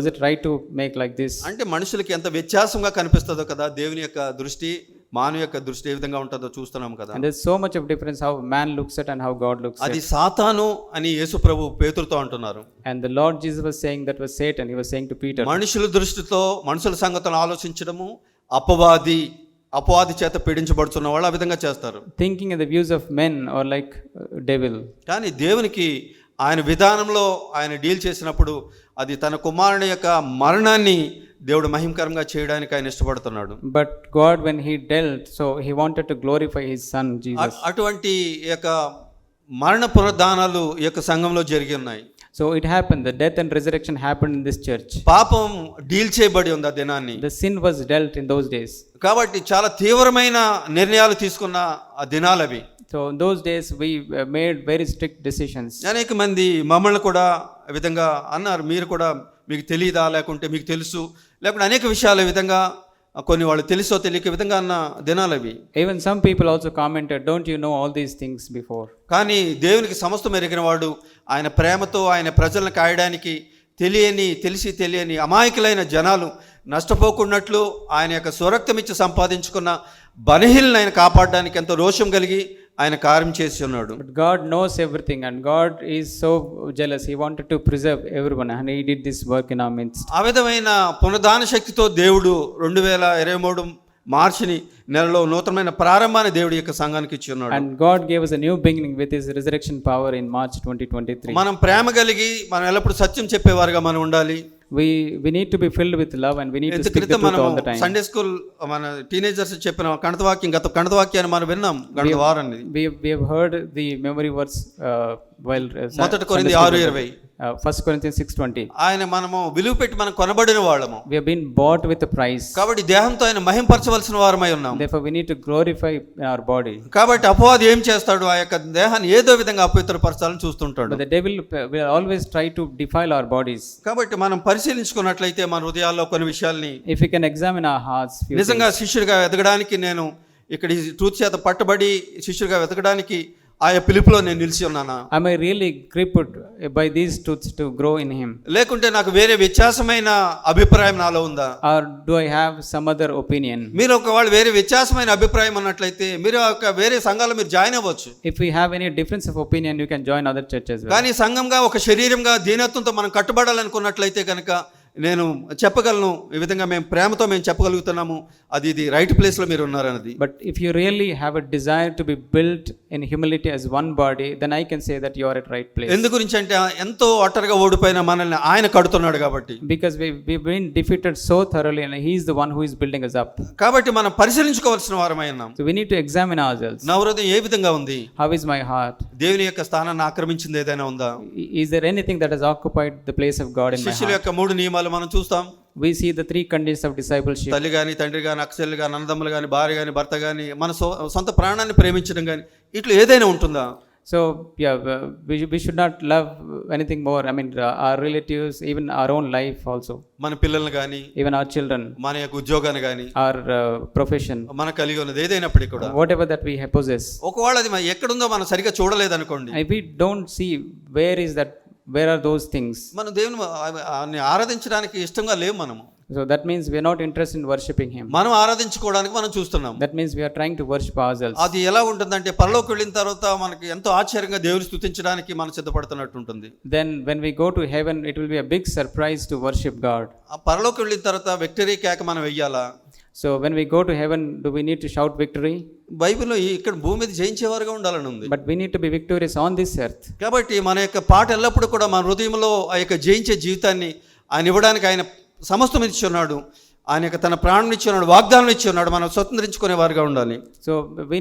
was it right to make like this? అంటే మనుషులకి ఎంత వ్యత్యాసంగా కనిపిస్తుందో కదా, దేవుని యొక్క దృష్టి, మానవ యొక్క దృష్టి ఏ విధంగా ఉంటుందో చూస్తున్నాం కదా. And there's so much of difference how man looks at and how God looks at. అది సాతాను అని యేసు ప్రభు పేతురుతో అంటున్నారు. And the Lord Jesus was saying that was Satan. He was saying to Peter. మనుషుల దృష్టితో, మనుషుల సంగతులను ఆలోచించడము అపవాది చేత పీడించబడుతున్న వాళ్ళు ఆ విధంగా చేస్తారు. Thinking in the views of men or like devil. కానీ దేవునికి ఆయన విధానంలో ఆయన డీల్ చేసినప్పుడు అది తన కుమారుని యొక్క మరణాన్ని దేవుడు మహిమకరంగా చేయడానికి ఆయన ఇష్టపడుతున్నాడు. But God, when he dealt, so he wanted to glorify his son Jesus. అటువంటి యొక్క మరణ పునరుద్ధానాలు ఈ యొక్క సంఘంలో జరిగి ఉన్నాయి. So it happened, the death and resurrection happened in this church. పాపం డీల్ చేయబడి ఉంది ఆ దినాన్ని. The sin was dealt in those days. కాబట్టి చాలా తీవ్రమైన నిర్ణయాలు తీసుకున్న ఆ దినాలు అవి. So in those days we made very strict decisions. అనేక మంది మమ్మల్ని కూడా ఆ విధంగా అన్నారు, మీరు కూడా మీకు తెలియదా, లేకుంటే మీకు తెలుసు, లేకుంటే అనేక విషయాలు ఈ విధంగా కొన్ని వాళ్ళు తెలుసో తెలియక విధంగా అన్న దినాలు అవి. Even some people also commented, don't you know all these things before? కానీ దేవునికి సమస్తం ఎరిగిన వాడు, ఆయన ప్రేమతో ఆయన ప్రజలను కాయడానికి తెలిసి తెలియని అమాయకులైన జనాలు నష్టపోకున్నట్లు ఆయన యొక్క స్వరక్తం ఇచ్చి సంపాదించుకున్న బలహీనలను ఆయన కాపాడడానికి ఎంతో రోషం కలిగి ఆయన కార్యం చేసి ఉన్నాడు. But God knows everything, and God is so jealous. He wanted to preserve everyone, and he did this work in our midst. ఆ విధమైన పునరుద్ధాన శక్తితో దేవుడు 2023 మార్చి నెలలో నూతనమైన ప్రారంభాన్ని దేవుడి యొక్క సంఘానికి ఇచ్చి ఉన్నాడు. And God gave us a new beginning with his resurrection power in March 2023. మనం ప్రేమ కలిగి మనం ఎల్లప్పుడూ సత్యం చెప్పేవారుగా మనం ఉండాలి. we need to be filled with love and we need to ఇంత speak the క్రితం truth మనం all the time. Sunday school మన టీనేజర్స్ చెప్పిన గణిత వాక్యాన్ని మనం విన్నాం గణిత వారం అనేది. We have heard the memory verse while మొదటి కొరింథీ 6:20 1 Corinthians 6:20. ఆయన మనము విలువ పెట్టి మనం కొనబడిన వాళ్ళము. We have been bought with a price. కాబట్టి దేహంతో ఆయన మహింపరచవలసిన వారమై ఉన్నాం. Therefore we need to glorify our body. కాబట్టి అపవాది ఏం చేస్తాడు, ఆ యొక్క దేహాన్ని ఏదో విధంగా అపవిత్రపరచాలని చూస్తుంటాడు. But the devil will always try to defile our bodies. కాబట్టి మనం పరిశీలించుకున్నట్లయితే మన హృదయాల్లో కొన్ని విషయాల్ని, If we can examine our hearts, నిజంగా శిష్యుడిగా ఎదగడానికి నేను ఇక్కడ ఈ ట్రూత్ చేత పట్టుబడి శిష్యుడిగా ఎదగడానికి ఆయా పిలుపులో నేను నిలిచి ఉన్నానా? am I really gripped by these truths to grow in him? లేకుంటే నాకు వేరే వ్యత్యాసమైన అభిప్రాయం నాలో ఉందా? Or do I have some other opinion? మీరు ఒకవేళ వేరే వ్యత్యాసమైన అభిప్రాయం ఉన్నట్లయితే మీరు ఒక వేరే సంఘాల్లో మీరు జాయిన్ అవ్వచ్చు. If we have any difference of opinion, you can join other churches. కానీ సంఘంగా ఒక శరీరంగా దీనత్వంతో మనం కట్టుబడాలనుకున్నట్లయితే కనుక నేను చెప్పగలను, ఈ విధంగా మేము ప్రేమతో మేము చెప్పగలుగుతున్నాము, అది ఇది రైట్ ప్లేస్లో మీరు ఉన్నారన్నది. But if you really have a desire to be built in humility as one body, then I can say that you are at right place. ఎందు గురించి అంటే ఎంతో ఒట్టరుగా ఓడిపోయిన మనల్ని ఆయన కడుతున్నాడు కాబట్టి. Because we've been defeated so thoroughly and he is the one who is building us up. కాబట్టి మనం పరిశీలించుకోవాల్సిన వారమై ఉన్నాం. So we need to examine ourselves. నా హృదయం ఏ విధంగా ఉంది? How is my heart? దేవుని యొక్క స్థానాన్ని ఆక్రమించింది ఏదైనా ఉందా? Is there anything that has occupied the place of God in my శిష్యుల heart? యొక్క 3 నియమాలు మనం చూస్తాం. We see the 3 conditions of discipleship. తల్లి కానీ, తండ్రి కానీ, అక్కచెల్లి కానీ, అన్నదమ్ములు కానీ, భార్య కానీ, భర్త కానీ, మన సొంత ప్రాణాన్ని ప్రేమించడం కానీ, ఇట్లా ఏదైనా ఉంటుందా? So yeah, we should not love anything more. I mean, our relatives, even our own life also. మన పిల్లల్ని కానీ, Even our children, మన యొక్క ఉద్యోగాన్ని కానీ, our profession, మన కలిగి ఉన్నది ఏదైనప్పటికీ కూడా whatever that we possess. ఒకవేళ అది ఎక్కడుందో మనం సరిగ్గా చూడలేదనుకోండి, If we don't see where are those things, మనం దేవుని ఆరాధించడానికి ఇష్టంగా లేవు మనము. so that means we are not interested in worshiping him. మనం ఆరాధించుకోవడానికి మనం చూస్తున్నాం. That means we are trying to worship ourselves. అది ఎలా ఉంటుందంటే పరలోకి వెళ్ళిన తర్వాత మనకి ఎంతో ఆశ్చర్యంగా దేవుని స్తుతించడానికి మనం సిద్ధపడుతున్నట్టు ఉంటుంది. Then when we go to heaven, it will be a big surprise to worship God. ఆ పరలోకి వెళ్ళిన తర్వాత విక్టరీ కేక మనం వెయ్యాలా? So when we go to heaven, do we need to shout victory? బైబిల్లో ఇక్కడ భూమి మీద జయించేవారుగా ఉండాలని ఉంది. But we need to be victorious on this earth. కాబట్టి మన యొక్క పాట ఎల్లప్పుడూ కూడా మన హృదయంలో ఆ యొక్క జయించే జీవితాన్ని ఆయన ఇవ్వడానికి ఆయన సమస్తం ఇచ్చి ఉన్నాడు. ఆయన యొక్క తన ప్రాణం ఇచ్చి ఉన్నాడు, వాగ్దానం ఇచ్చి ఉన్నాడు. మనం స్వతంత్రించుకునే వారుగా ఉండాలి. So we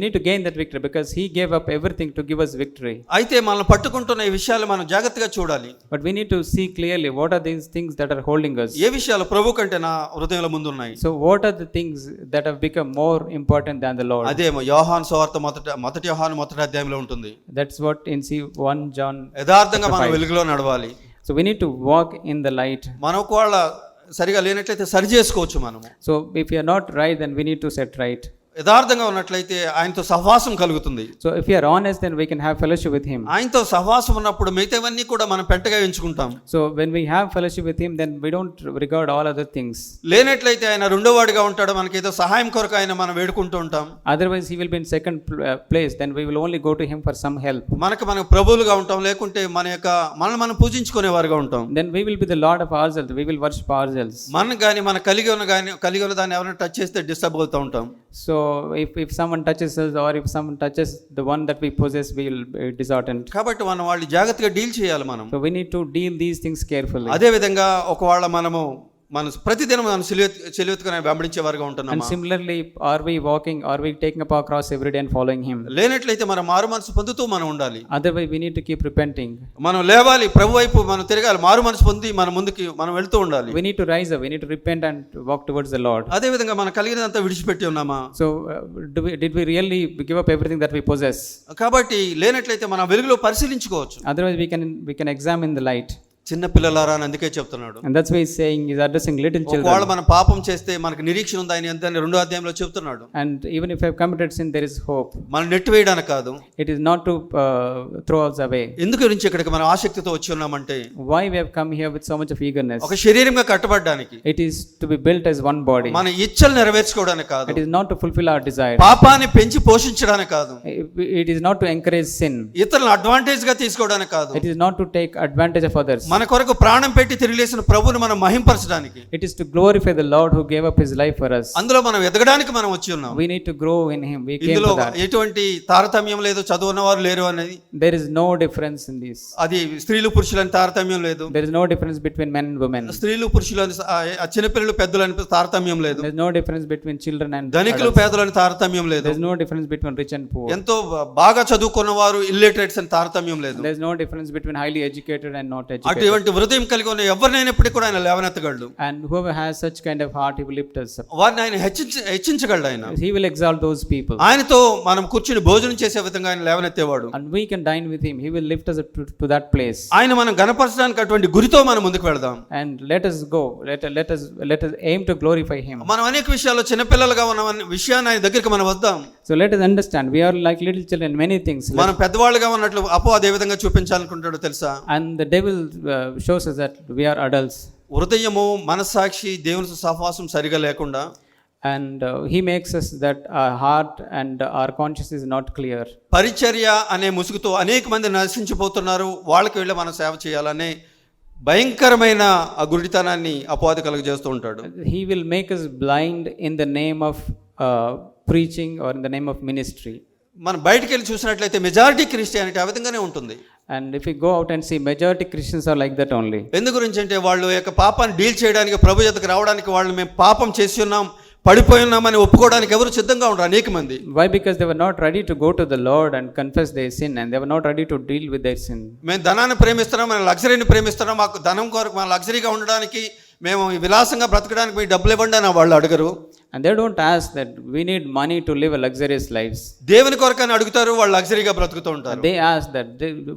need to gain that victory because he gave up everything to give us victory. అయితే మనల్ని పట్టుకుంటున్న ఈ విషయాలు మనం జాగ్రత్తగా చూడాలి. But we need to see clearly what are these things that are holding us. ఏ విషయాలు ప్రభు కంటే నా హృదయంలో ముందు ఉన్నాయి? So what are the things that have become more important than the Lord? అదే యోహాను సువార్త మొదటి యోహాను మొదటి అధ్యాయంలో ఉంటుంది. That's what in 1 John. యథార్థంగా మనం వెలుగులో నడవాలి. So we need to walk in the light. మనం ఒకవేళ సరిగా లేనట్లయితే సరి చేసుకోవచ్చు మనము. So if you are not right, then we need to set right. యథార్థంగా ఉన్నట్లయితే ఆయనతో సహవాసం కలుగుతుంది. So if you are honest, then we can have fellowship with him. ఆయనతో సహవాసం ఉన్నప్పుడు మిగతావన్నీ కూడా మనం పెంటగా ఎంచుకుంటాం. So when we have fellowship with him, then we don't regard all other things. లేనట్లయితే ఆయన రెండో వాడిగా ఉంటాడు. మనకి ఏదో సహాయం కొరకు ఆయన మనం వేడుకుంటూ ఉంటాం. Otherwise he will be in second place, then we will only go to him for some help. మనకు ప్రభువులుగా ఉంటాం, లేకుంటే మనల్ని మనం పూజించుకునే వారుగా ఉంటాం. Then we will be the Lord of ourselves, we will worship ourselves. మనం కానీ మన కలిగి ఉన్న దాన్ని ఎవరైనా టచ్ చేస్తే డిస్టర్బ్ అవుతూ ఉంటాం. So if someone touches us or if someone touches the one that we possess, we will be disheartened. కాబట్టి మనం వాళ్ళు జాగ్రత్తగా డీల్ చేయాలి మనం. So we need to deal these things carefully. అదే విధంగా ఒకవేళ మనం ప్రతిదినం మనం సిలువెత్తుకుని వెంబడించే వారుగా ఉంటున్నాం. And similarly, are we taking up our cross every day and following him? లేనట్లయితే మనం మారు మనసు పొందుతూ మనం ఉండాలి. Otherwise we need to keep repenting. మనం లేవాలి, ప్రభు వైపు మనం తిరగాలి, మారు మనసు పొంది మన ముందుకి మనం వెళ్తూ ఉండాలి. We need to rise up, we need to repent and walk towards the Lord. అదే విధంగా మనం కలిగినంత విడిచిపెట్టి ఉన్నామా? So did we really give up everything that we possess? కాబట్టి లేనట్లయితే మనం వెలుగులో పరిశీలించుకోవచ్చు. Otherwise we can examine the light. చిన్న పిల్లలారా అని అందుకే చెప్తున్నాడు. And that's why he's saying, he's addressing little children. ఒకవేళ మనం పాపం చేస్తే మనకు నిరీక్షణ ఉంది ఆయన ఎంత 2వ అధ్యాయంలో చెప్తున్నాడు. And even if I have committed sin, there is hope. మనం నెట్టివేయడానికి కాదు. It is not to throw us away. ఎందుకు గురించి ఇక్కడికి మనం ఆసక్తితో వచ్చి ఉన్నామంటే, Why we have come here with so much of eagerness? ఒక శరీరంగా కట్టబడడానికి. It is to be built as one body. మన ఇచ్చలు నెరవేర్చుకోవడానికి కాదు. It is not to fulfill our desire. పాపాన్ని పెంచి పోషించడానికి కాదు. It is not to encourage sin. ఇతరులను advantage గా తీసుకోవడానికి కాదు. It is not to take advantage of others. మన కొరకు ప్రాణం పెట్టి తిరిగి లేచిన ప్రభువుని మనం మహింపరచడానికి. It is to glorify the Lord who gave up his life for us. అందులో మనం ఎదగడానికి మనం వచ్చి ఉన్నాం. We need to grow in him. We came ఇందులో for that. ఎటువంటి తారతమ్యం లేదు, చదువున్నవారు లేరు అనేది. There is no difference in this. అది స్త్రీలు పురుషులని తారతమ్యం లేదు. There is no difference between men and women. స్త్రీలు పురుషులని చిన్నపిల్లలు పెద్దలని తారతమ్యం లేదు. There is no difference between children and ధనికులు పేదలని తారతమ్యం లేదు. there is no difference between rich and poor. ఎంతో బాగా చదువుకున్న వారు ఇల్లిటరేట్స్ అని తారతమ్యం లేదు. There is no difference between highly educated and not educated. అటువంటి హృదయం కలిగి ఉన్న ఎవరినైనప్పటికీ కూడా ఆయన లేవనెత్తగలడు. And whoever has such kind of heart, he will lift us up. వారిని ఆయన హెచ్చించగలడు. ఆయన He will exalt those people. ఆయనతో మనం కూర్చుని భోజనం చేసే విధంగా ఆయన లేవనెత్తేవాడు. And we can dine with him. He will lift us up to that place. ఆయన మనం గణపరచడానికి అటువంటి గురితో మనం ముందుకు వెళ్దాం. And let us go. Let us aim to glorify him. మనం అనేక విషయాల్లో చిన్నపిల్లలుగా ఉన్న విషయాన్ని ఆయన దగ్గరికి మనం వద్దాం. So let us understand, we are like little children in many things. మనం పెద్దవాళ్ళుగా ఉన్నట్లు అపవాది ఏ విధంగా చూపించాలనుకుంటాడో తెలుసా? And the devil shows us that we are adults. హృదయము, మనస్సాక్షి, దేవునితో సహవాసం సరిగా లేకుండా, And he makes us that our heart and our conscience is not clear. పరిచర్య అనే ముసుగుతో అనేక మంది నశించిపోతున్నారు. వాళ్ళకి వెళ్ళి మనం సేవ చేయాలనే భయంకరమైన ఆ గుడితనాన్ని అపవాది కలుగజేస్తూ ఉంటాడు. He will make us blind in the name of preaching or in the name of ministry. మనం బయటికి వెళ్ళి చూసినట్లయితే మెజారిటీ క్రిస్టియానిటీ ఆ విధంగానే ఉంటుంది. And if we go out and see, majority Christians are like that only. ఎందు గురించి అంటే వాళ్ళు యొక్క పాపాన్ని డీల్ చేయడానికి, ప్రభు యొద్దకు రావడానికి, వాళ్ళు మేము పాపం చేసి ఉన్నాం, పడిపోయి ఉన్నామని ఒప్పుకోవడానికి ఎవరు సిద్ధంగా ఉండరు అనేక మంది. Why? Because they were not ready to go to the Lord and confess their sin, and they were not ready to deal with their sin. మేము ధనాన్ని ప్రేమిస్తున్నాం, మన లగ్జరీని ప్రేమిస్తున్నాం, మాకు ధనం కొరకు మన లగ్జరీగా ఉండడానికి, మేము విలాసంగా బ్రతకడానికి మీ డబ్బులు ఇవ్వండి అని వాళ్ళు అడగరు. And they don't ask that we need money to live a luxurious lives. దేవుని కొరకు అని అడుగుతారు, వాళ్ళు లగ్జరీగా బ్రతుకుతూ ఉంటారు. They ask that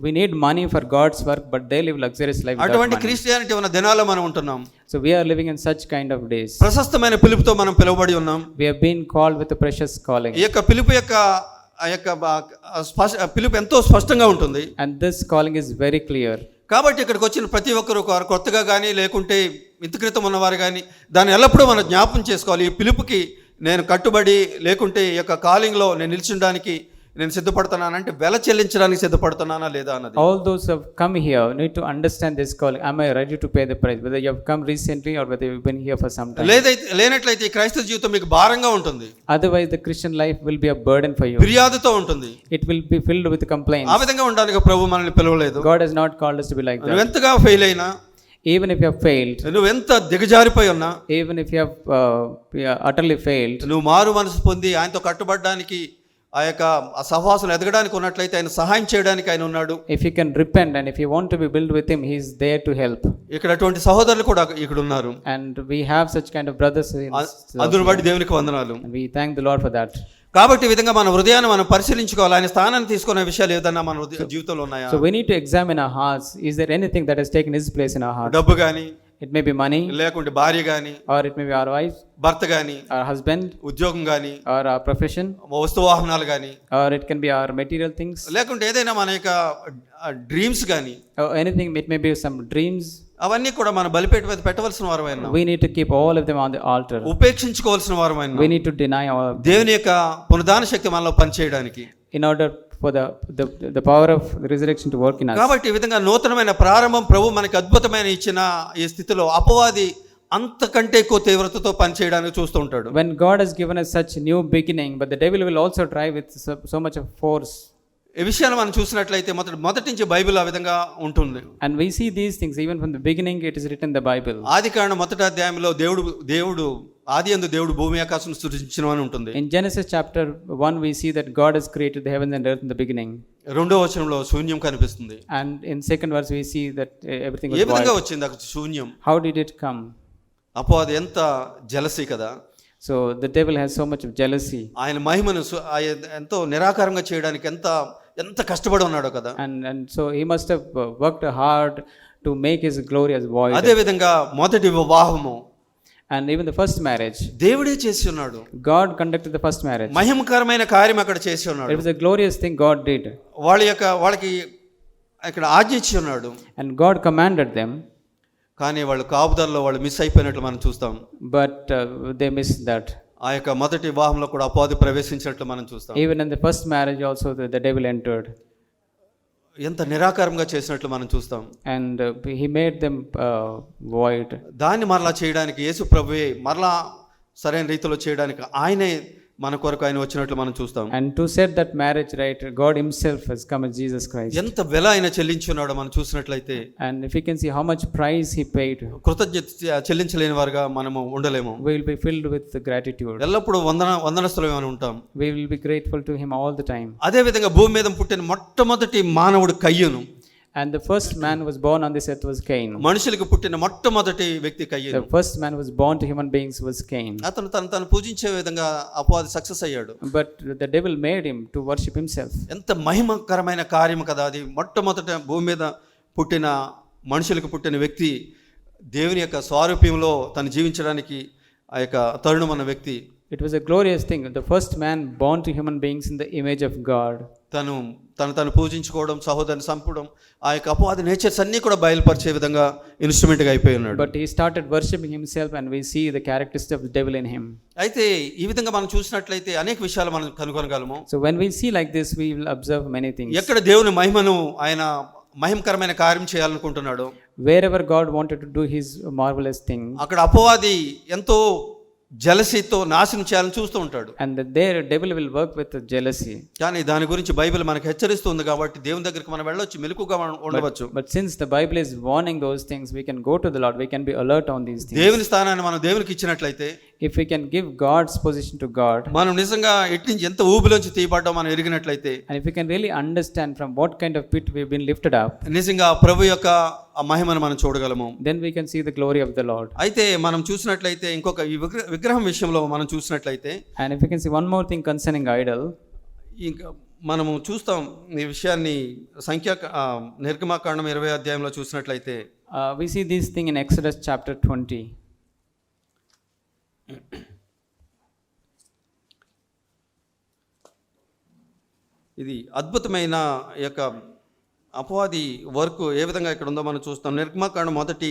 we need money for God's work, but they live luxurious life without అటువంటి money. క్రిస్టియానిటీ ఉన్న దినాల్లో మనం ఉంటున్నాం. So we are living in such kind of days. ప్రశస్తమైన పిలుపుతో మనం పిలువబడి ఉన్నాం. We have been called with a precious calling. ఈ యొక్క పిలుపు యొక్క ఆ యొక్క పిలుపు ఎంతో స్పష్టంగా ఉంటుంది. And this calling is very clear. కాబట్టి ఇక్కడికి వచ్చిన ప్రతి ఒక్కరు కొత్తగా కానీ లేకుంటే ఇంత క్రితం ఉన్నవారు కానీ దాన్ని ఎల్లప్పుడూ మనం జ్ఞాపకం చేసుకోవాలి. ఈ పిలుపుకి నేను కట్టుబడి లేకుంటే ఈ యొక్క కాలింగ్లో నేను నిలిచడానికి నేను సిద్ధపడుతున్నానంటే వెల చెల్లించడానికి సిద్ధపడుతున్నానా లేదా అన్నది. All those who have come here need to understand this calling. Am I ready to pay the price? Whether you have come recently or whether you've been here for some time. లేనట్లయితే ఈ క్రైస్తవ జీవితం మీకు భారంగా ఉంటుంది. Otherwise the Christian life will be a burden for you. ఫిర్యాదుతో ఉంటుంది. It will be filled with complaints. ఆ విధంగా ఉండడానికి ప్రభు మనల్ని పిలవలేదు. God has not called us to be like that. నువ్వెంతగా ఫెయిల్ అయినా, Even if you have failed, నువ్వెంత దిగజారిపోయి ఉన్నా, even if you have utterly failed, నువ్వు మారు మనసు పొంది ఆయనతో కట్టుబడడానికి, ఆ యొక్క సహవాసం ఎదగడానికి ఉన్నట్లయితే ఆయన సహాయం చేయడానికి ఆయన ఉన్నాడు. if you can repent and if you want to be built with him, he is there to help. ఇక్కడ అటువంటి సహోదరులు కూడా ఇక్కడ ఉన్నారు. And we have such kind of brothers in అందును బట్టి దేవునికి వందనాలు. and we thank the Lord for that. కాబట్టి ఈ విధంగా మన హృదయాన్ని మనం పరిశీలించుకోవాలి. ఆయన స్థానాన్ని తీసుకునే విషయాలు ఏదన్నా మన జీవితంలో ఉన్నాయా? So we need to examine our hearts. Is there anything that has taken his place in our heart? డబ్బు గాని, It may be money, లేకుంటే భార్య గాని, or it may be our wife, భర్త గాని, our husband, ఉద్యోగం గాని, or our profession, వస్తు వాహనాలు గాని, or it can be our material things, లేకుంటే ఏదైనా మన యొక్క డ్రీమ్స్ గాని, or anything. It may be some dreams. అవన్నీ కూడా మన బలిపీఠ మీద పెట్టవలసిన వారమైనా, We need to keep all of them on the altar. ఉపేక్షించుకోవాల్సిన వారమైనా, We need to deny all of them దేవుని యొక్క పునరుద్ధాన శక్తి మనలో పనిచేయడానికి, in order for the power of the resurrection to work in us. కాబట్టి ఈ విధంగా నూతనమైన ప్రారంభం ప్రభు మనకి అద్భుతమైన ఇచ్చిన ఈ స్థితిలో అపవాది అంతకంటే ఎక్కువ తీవ్రతతో పనిచేయడానికి చూస్తూ ఉంటాడు. When God has given us such new beginning, but the devil will also try with so much of force. ఈ విషయాలు మనం చూసినట్లయితే మొదటి నుంచి బైబిల్ ఆ విధంగా ఉంటుంది. And we see these things even from the beginning. It is written in the Bible. ఆదికాండం మొదటి అధ్యాయంలో దేవుడు ఆదియందు దేవుడు భూమి ఆకాశం సృజించును అని ఉంటుంది. In Genesis chapter 1 we see that God has created the heavens and earth in the beginning. రెండో వచనంలో శూన్యం కనిపిస్తుంది. And in second verse we see that everything was ఏ విధంగా void. వచ్చింది అక్కడ శూన్యం? How did it come? అపవాది ఎంత జెలసీ కదా. So the devil has so much of jealousy. ఆయన మహిమను ఎంతో నిరాకారంగా చేయడానికి ఎంత కష్టపడి ఉన్నాడో కదా. And so he must have worked hard to make his glory as void. అదే విధంగా మొదటి వివాహము, And even the first marriage, దేవుడే చేసి ఉన్నాడు. God conducted the first marriage. మహిమకరమైన కార్యం అక్కడ చేసి It ఉన్నాడు. was a glorious thing God did. వాళ్ళకి ఇక్కడ ఆజ్ఞ ఇచ్చి ఉన్నాడు. And God commanded them, కానీ వాళ్ళు కాపుదల్లో వాళ్ళు మిస్ అయిపోయినట్లు మనం చూస్తాం. but they missed that. ఆ యొక్క మొదటి వివాహంలో కూడా అపవాది ప్రవేశించినట్లు మనం చూస్తాం. Even in the first marriage also the devil entered. ఎంత నిరాకారంగా చేసినట్లు మనం చూస్తాం. and he made them void. దాన్ని మరలా చేయడానికి యేసు ప్రభువే మరలా సరైన రీతిలో చేయడానికి ఆయనే మన కొరకు ఆయన వచ్చినట్లు మనం చూస్తాం. And to set that marriage right, God himself has come as Jesus Christ. ఎంత వెల ఆయన చెల్లించున్నాడో మనం చూసినట్లయితే, And if you can see how much price he paid, కృతజ్ఞత చెల్లించలేని వారుగా మనము ఉండలేము. we will be filled with gratitude. ఎల్లప్పుడూ వందనస్తులమని ఉంటాం. We will be grateful to him all the time. అదే విధంగా భూమి మీద పుట్టిన మొట్టమొదటి మానవుడు కయ్యూను. And the first man who was born on this earth was Cain. మనుషులకు పుట్టిన మొట్టమొదటి వ్యక్తి కయ్యూను. The first man who was born to human beings was Cain. అతను తను పూజించే విధంగా అపవాది సక్సెస్ అయ్యాడు. But the devil made him to worship himself. ఎంత మహిమకరమైన కార్యం కదా అది. మొట్టమొదట భూమి మీద పుట్టిన మనుషులకు పుట్టిన వ్యక్తి దేవుని యొక్క స్వారూప్యంలో తను జీవించడానికి ఆ యొక్క తరుణం అన్న వ్యక్తి. It was a glorious thing. The first man born to human beings in the image of God. తను పూజించుకోవడం, సహోదరుని చంపడం, ఆ యొక్క అపవాది నేచర్స్ అన్నీ కూడా బయలుపరిచే విధంగా ఇన్స్ట్రుమెంట్గా అయిపోయి ఉన్నాడు. But he started worshipping himself and we see the characteristics of the devil in him. అయితే ఈ విధంగా మనం చూసినట్లయితే అనేక విషయాలు మనం కనుగొనగలము. So when we see like this, we will observe many things. ఎక్కడ దేవుని మహిమను ఆయన మహిమకరమైన కార్యం చేయాలనుకుంటున్నాడు, wherever God wanted to do his marvelous thing, అక్కడ అపవాది ఎంతో జెలసీతో నాశనం చేయాలని చూస్తూ ఉంటాడు. and there devil will work with jealousy. కానీ దాని గురించి బైబిల్ మనకు హెచ్చరిస్తుంది కాబట్టి దేవుని దగ్గరికి మనం వెళ్ళొచ్చు, మెలకుగా ఉండవచ్చు. But since the Bible is warning those things, we can go to the Lord, we can be alert on these things. దేవుని స్థానాన్ని మనం దేవునికి ఇచ్చినట్లయితే, if we can give God's position to God, మనం నిజంగా ఎట్టి నుంచి ఎంత ఊబిలోంచి తీయబడ్డా మనం ఎరిగినట్లయితే, and if we can really understand from what kind of pit we've been lifted up, నిజంగా ప్రభు యొక్క ఆ మహిమను మనం చూడగలము. then we can see the glory of the Lord. అయితే మనం చూసినట్లయితే ఇంకొక ఈ విగ్రహం విషయంలో మనం చూసినట్లయితే, and if we can see one more thing concerning idol, ఇంకా మనము చూస్తాం ఈ విషయాన్ని నిర్గమకాండం 20 అధ్యాయంలో చూసినట్లయితే, we see this thing in Exodus chapter 20. ఇది అద్భుతమైన యొక్క అపవాది వర్క్ ఏ విధంగా ఇక్కడ ఉందో మనం చూస్తాం. నిర్గమకాండం 20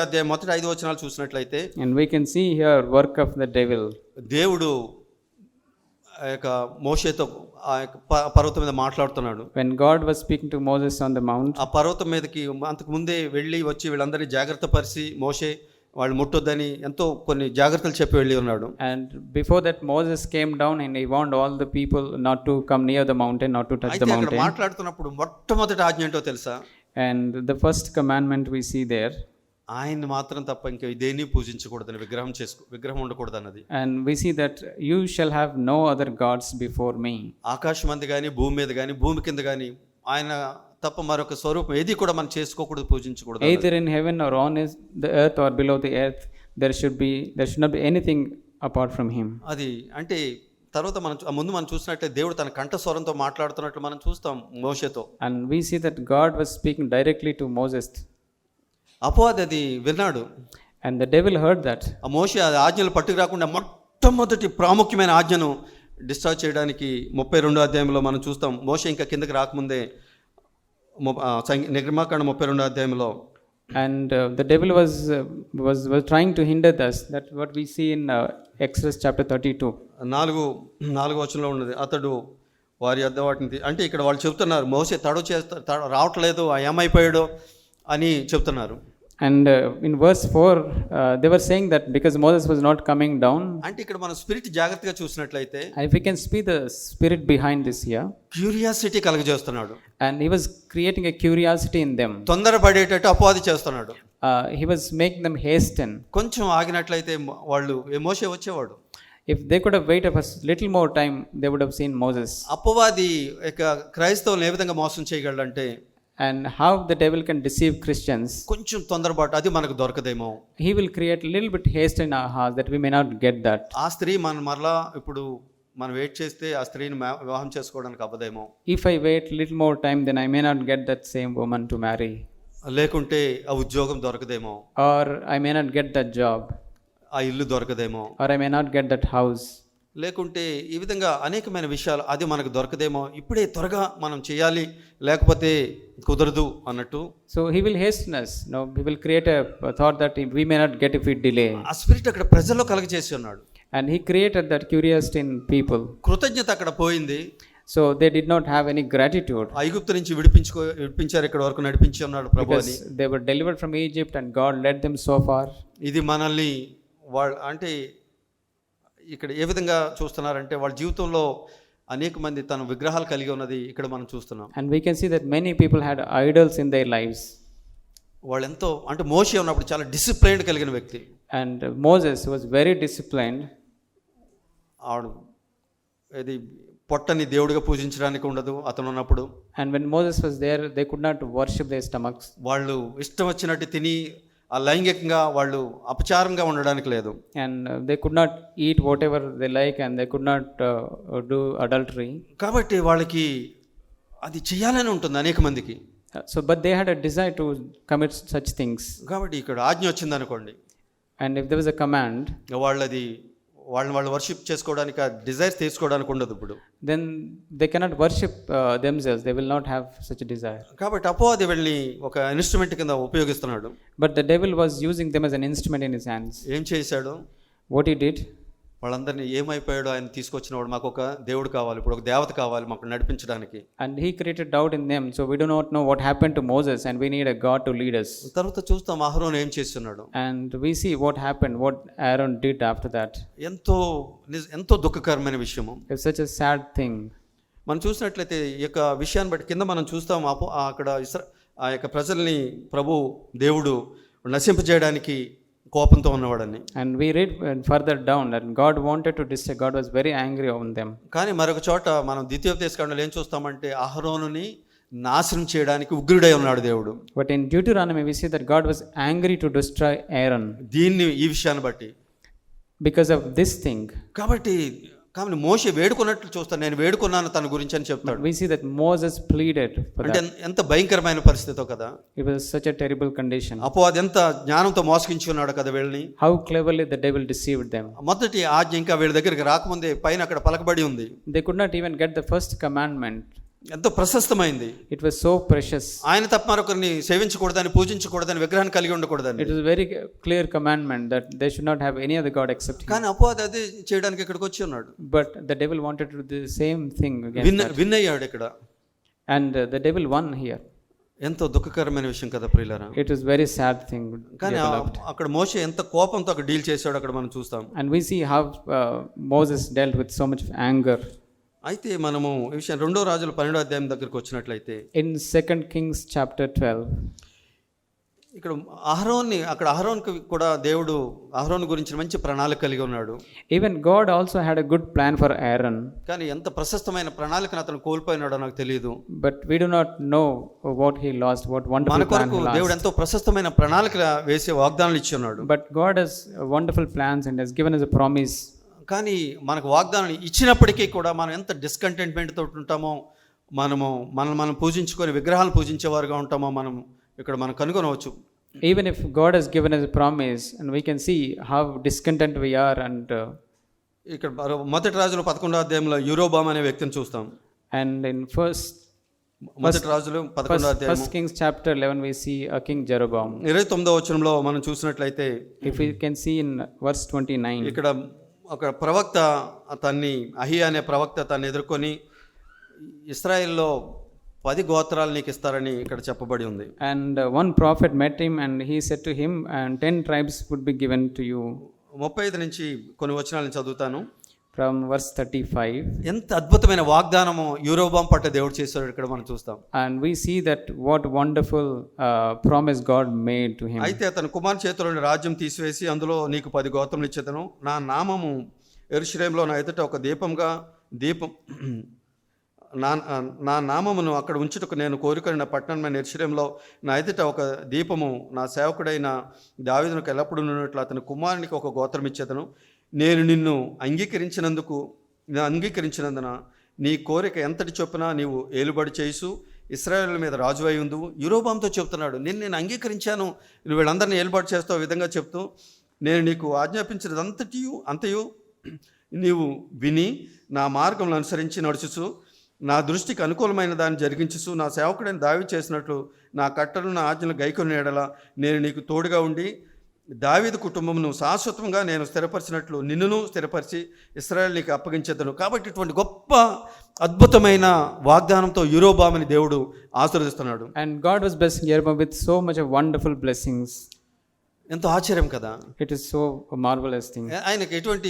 అధ్యాయం 5 వచనాలు చూసినట్లయితే, and we can see here work of the devil. దేవుడు ఆ యొక్క మోషేతో ఆ యొక్క పర్వతం మీద మాట్లాడుతున్నాడు. when God was speaking to Moses on the mount, ఆ పర్వతం మీదకి అంతకు ముందే వెళ్ళి వచ్చి వీళ్ళందరినీ జాగ్రత్త పరిచి మోషే వాళ్ళు ముట్టొద్దని ఎంతో కొన్ని జాగ్రత్తలు చెప్పి వెళ్ళి ఉన్నాడు. and before that Moses came down and he warned all the people not to come near the mountain, not to touch the mountain. అయితే మాట్లాడుతున్నప్పుడు మొట్టమొదటి ఆజ్ఞ ఏంటో తెలుసా? and the first commandment we see there, ఆయన్ని మాత్రం తప్ప ఇంకా దేన్ని పూజించకూడదని, విగ్రహం ఉండకూడదు అన్నది. and we see that you shall have no other gods before me. ఆకాశం మీద కానీ భూమి మీద కానీ భూమి కింద కానీ ఆయన తప్ప మరొక స్వరూపం ఏది కూడా మనం చేసుకోకూడదు, పూజించకూడదు. either in heaven or on the earth or below the earth, there should not be anything apart from him. అది అంటే తర్వాత ముందు మనం చూసినట్లయితే దేవుడు తన కంఠ స్వరంతో మాట్లాడుతున్నట్లు మనం చూస్తాం మోషేతో. and we see that God was speaking directly to Moses. అపవాది అది విన్నాడు. and the devil heard that. ఆ మోషే ఆ ఆజ్ఞలు పట్టుకు రాకుండా మొట్టమొదటి ప్రాముఖ్యమైన ఆజ్ఞను డిస్ట్రాయ్ చేయడానికి 32 అధ్యాయంలో మనం చూస్తాం. మోషే ఇంకా కిందకి రాకముందే నిర్గమకాండం 32 అధ్యాయంలో, and the devil was trying to hinder us. That's what we see in Exodus chapter 32. 4 వచనంలో ఉన్నది. అతడు వారి యొద్ద వాటిని అంటే ఇక్కడ వాళ్ళు చెప్తున్నారు మోషే రావట్లేదు, ఏమైపోయాడు అని చెప్తున్నారు. and in verse 4 they were saying that because Moses was not coming down, అంటే ఇక్కడ మనం స్పిరిట్ జాగ్రత్తగా చూసినట్లయితే, and if we can see the spirit behind this here, curiosity కలగజేస్తున్నాడు. and he was creating a curiosity in them. తొందరపడేటట్టు అపవాది చేస్తున్నాడు. He was making them hasten. కొంచెం ఆగినట్లయితే వాళ్ళు మోషే వచ్చేవాడు. if they could have waited for little more time, they would have seen Moses. అపవాది క్రైస్తవులను ఏ విధంగా మోసం చేయగలడంటే, and how the devil can deceive Christians, కొంచెం తొందరపాటు అది మనకు దొరకదేమో. he will create a little bit haste in our hearts that we may not get that. ఆ స్త్రీ మరలా ఇప్పుడు మనం వెయిట్ చేస్తే ఆ స్త్రీని వివాహం చేసుకోవడానికి అవ్వదేమో. if I wait little more time, then I may not get that same woman to marry. లేకుంటే ఆ ఉద్యోగం దొరకదేమో, or I may not get that job, ఆ ఇల్లు దొరకదేమో, or I may not get that house. లేకుంటే ఈ విధంగా అనేకమైన విషయాలు అది మనకు దొరకదేమో, ఇప్పుడే త్వరగా మనం చేయాలి లేకపోతే కుదరదు అన్నట్టు. so he will hasten us. No, he will create a thought that we may not get if we delay. ఆ స్పిరిట్ అక్కడ ప్రజల్లో కలగజేసి ఉన్నాడు. and he created that curiosity in people. కృతజ్ఞత అక్కడ పోయింది. So they did not have any gratitude ఐగుప్తు నుంచి విడిపించారు, ఇక్కడ వరకు నడిపించి ఉన్నాడు ప్రభు అని. because they were delivered from Egypt and God led them so far. ఇది మనల్ని అంటే ఇక్కడ ఏ విధంగా చూస్తున్నారంటే వాళ్ళ జీవితంలో అనేక మంది తన విగ్రహాలు కలిగి ఉన్నది ఇక్కడ మనం చూస్తున్నాం. And we can see that many people had idols in their lives. వాళ్ళు ఎంతో అంటే మోషే ఉన్నప్పుడు చాలా డిసిప్లైన్ కలిగిన వ్యక్తి. And Moses was very disciplined. ఆడు ఇది పొట్టని దేవుడిగా పూజించడానికి ఉండదు అతను ఉన్నప్పుడు. And when Moses was there, they could not worship their stomachs. వాళ్ళు ఇష్టం వచ్చినట్టు తిని ఆ లైంగికంగా వాళ్ళు అపచారంగా ఉండడానికి లేదు. And they could not eat whatever they like, and they could not do adultery. కాబట్టి వాళ్ళకి అది చేయాలని ఉంటుంది అనేక మందికి. So but they had a desire to commit such things. కాబట్టి ఇక్కడ ఆజ్ఞ వచ్చింది అనుకోండి, And if there was a command, వాళ్ళు వర్షిప్ చేసుకోవడానికి ఆ డిజైర్స్ తీసుకోవడానికి ఉండదు ఇప్పుడు. then they cannot worship themselves. They will not have such a desire. కాబట్టి అపవాది వెళ్ళి ఒక ఇన్స్ట్రుమెంట్ కింద ఉపయోగిస్తున్నాడు. But the devil was using them as an instrument in his hands. ఏం చేశాడు? What he did? వాళ్ళందరినీ ఏమైపోయాడో ఆయన తీసుకొచ్చినవాడు, మాకు ఒక దేవుడు కావాలి, ఇప్పుడు ఒక దేవత కావాలి మాకు నడిపించడానికి. And he created doubt in them. So we do not know what happened to Moses, and we need a God to lead us. తర్వాత చూస్తాం అహరోను ఏం చేస్తున్నాడు. And we see what happened, what Aaron did after that. ఎంతో దుఃఖకరమైన విషయము. It's such a sad thing. మనం చూసినట్లయితే ఈ యొక్క విషయాన్ని బట్టి కింద మనం చూస్తాం అక్కడ ఆ యొక్క ప్రజల్ని ప్రభు దేవుడు నశింపజేయడానికి కోపంతో ఉన్నవాడని. And we read further down that God wanted to destroy. God was very angry on them. కానీ మరొక చోట మనం ద్వితీయోపదేశకాండలో ఏం చూస్తామంటే అహరోనుని నాశనం చేయడానికి ఉగ్రుడై ఉన్నాడు దేవుడు. But in Deuteronomy we see that God was angry to destroy Aaron. ఈ విషయాన్ని బట్టి because of this thing. కాబట్టి మోషే వేడుకున్నట్లు చూస్తాను, నేను వేడుకున్నాను తన గురించి అని చెప్తాడు. We see that Moses pleaded for that. అంటే ఎంత భయంకరమైన పరిస్థితో కదా. It was such a terrible condition. అపవాది ఎంత జ్ఞానంతో మోసగించి ఉన్నాడు కదా వీళ్ళని. How cleverly the devil deceived them. మొదటి ఆజ్ఞ ఇంకా వీళ్ళ దగ్గరికి రాకముందే పైన అక్కడ పలకబడి ఉంది. They could not even get the first commandment. ఎంతో ప్రశస్తమైంది. It was so precious. ఆయన తప్ప మరొకరిని సేవించకూడదని, పూజించకూడదని, విగ్రహాన్ని కలిగి ఉండకూడదని. It was very clear commandment that they should not have any other god except him. కానీ అపవాది అది చేయడానికి ఇక్కడికి వచ్చి ఉన్నాడు. But the devil wanted to do the same thing again. Win అయ్యాడు ఇక్కడ. And the devil won here. ఎంతో దుఃఖకరమైన విషయం కదా ప్రియులారా. It was very sad thing. కానీ అక్కడ మోషే ఎంత కోపంతో అక్కడ డీల్ చేశాడు అక్కడ మనం చూస్తాం. And we see how Moses dealt with so much anger. అయితే మనము ఈ విషయం 2వ రాజుల 12వ అధ్యాయం దగ్గరికి వచ్చినట్లయితే in 2 Kings chapter 12 ఇక్కడ అహరోన్కి కూడా దేవుడు అహరోన్ గురించి మంచి ప్రణాళిక కలిగి ఉన్నాడు. Even God also had a good plan for Aaron. కానీ ఎంత ప్రశస్తమైన ప్రణాళికను అతను కోల్పోయినాడో నాకు తెలియదు. But we do not know what he lost, what wonderful plan he lost. దేవుడు ఎంతో ప్రశస్తమైన ప్రణాళిక వేసే వాగ్దానాలు ఇచ్చి ఉన్నాడు. But God has wonderful plans and has given us a promise. కానీ మనకు వాగ్దానం ఇచ్చినప్పటికీ కూడా మనం ఎంత డిస్కంటెంట్మెంట్ తోటి ఉంటామో, మనం పూజించుకొని విగ్రహాలు పూజించేవారుగా ఉంటామో మనం కనుగొనవచ్చు. Even if God has given us a promise, and we can see how discontent we are. And ఇక్కడ మొదటి రాజుల 11వ అధ్యాయంలో యూరోబామ్ అనే వ్యక్తిని చూస్తాం. And in మొదటి రాజులు 11వ అధ్యాయం 1 Kings chapter 11 we see a king Jeroboam. 29వ వచనంలో మనం చూసినట్లయితే if we can see in verse 29 ఇక్కడ ఒక ప్రవక్త అహియా అనే ప్రవక్త తను ఎదుర్కొని ఇశ్రాయేల్లో 10 గోత్రాలు నీకు ఇస్తారని ఇక్కడ చెప్పబడి ఉంది. And one prophet met him and he said to him, and 10 tribes would be given to you. 35 నుంచి కొన్ని వచనాలను చదువుతాను. From verse 35. ఎంత అద్భుతమైన వాగ్దానము యూరోబామ్ పట్ల దేవుడు చేశాడు ఇక్కడ మనం చూస్తాం. And we see that what wonderful promise God made to him. అయితే అతను కుమార్ చేతిలోని రాజ్యం తీసివేసి అందులో నీకు 10 గోత్రములు ఇచ్చేదను, నా నామము యెరూషలేములో నా ఎదుట ఒక నా నామమును అక్కడ ఉంచుటకు నేను కోరుకొని నా పట్టణమైన యెరూషలేములో నా ఎదుట ఒక దీపము నా సేవకుడైన దావీదునకు ఎల్లప్పుడూ ఉన్నట్లు అతని కుమారునికి ఒక గోత్రం ఇచ్చేదను. నేను నిన్ను అంగీకరించినందున నీ కోరిక ఎంతటి చొప్పున నీవు ఏలుబడి చేసు ఇశ్రాయేలు మీద రాజు అయి ఉండు. యూరోబాంతో చెప్తున్నాడు, నేను అంగీకరించాను, నువ్వు వీళ్ళందరినీ ఏలుబడి చేస్తావు విధంగా చెప్తూ, నేను నీకు ఆజ్ఞాపించినది అంతయు నీవు విని నా మార్గంలో అనుసరించి నడుచుచు నా దృష్టికి అనుకూలమైన దాన్ని జరిగించుచు నా సేవకుడైన దావీదు చేసినట్లు నా కట్టలను నా ఆజ్ఞలు గైకొని ఎడల నేను నీకు తోడుగా ఉండి దావీదు కుటుంబమును శాశ్వతంగా నేను స్థిరపరిచినట్లు నిన్నును స్థిరపరిచి ఇశ్రాయేలు నీకు అప్పగించేదను. కాబట్టి ఇటువంటి గొప్ప అద్భుతమైన వాగ్దానంతో యెరోబాముని దేవుడు ఆశీర్వదిస్తున్నాడు. And God was blessing Jeroboam with so much of wonderful blessings. ఎంతో ఆశ్చర్యం కదా. It is so a marvelous thing. ఆయనకి ఎటువంటి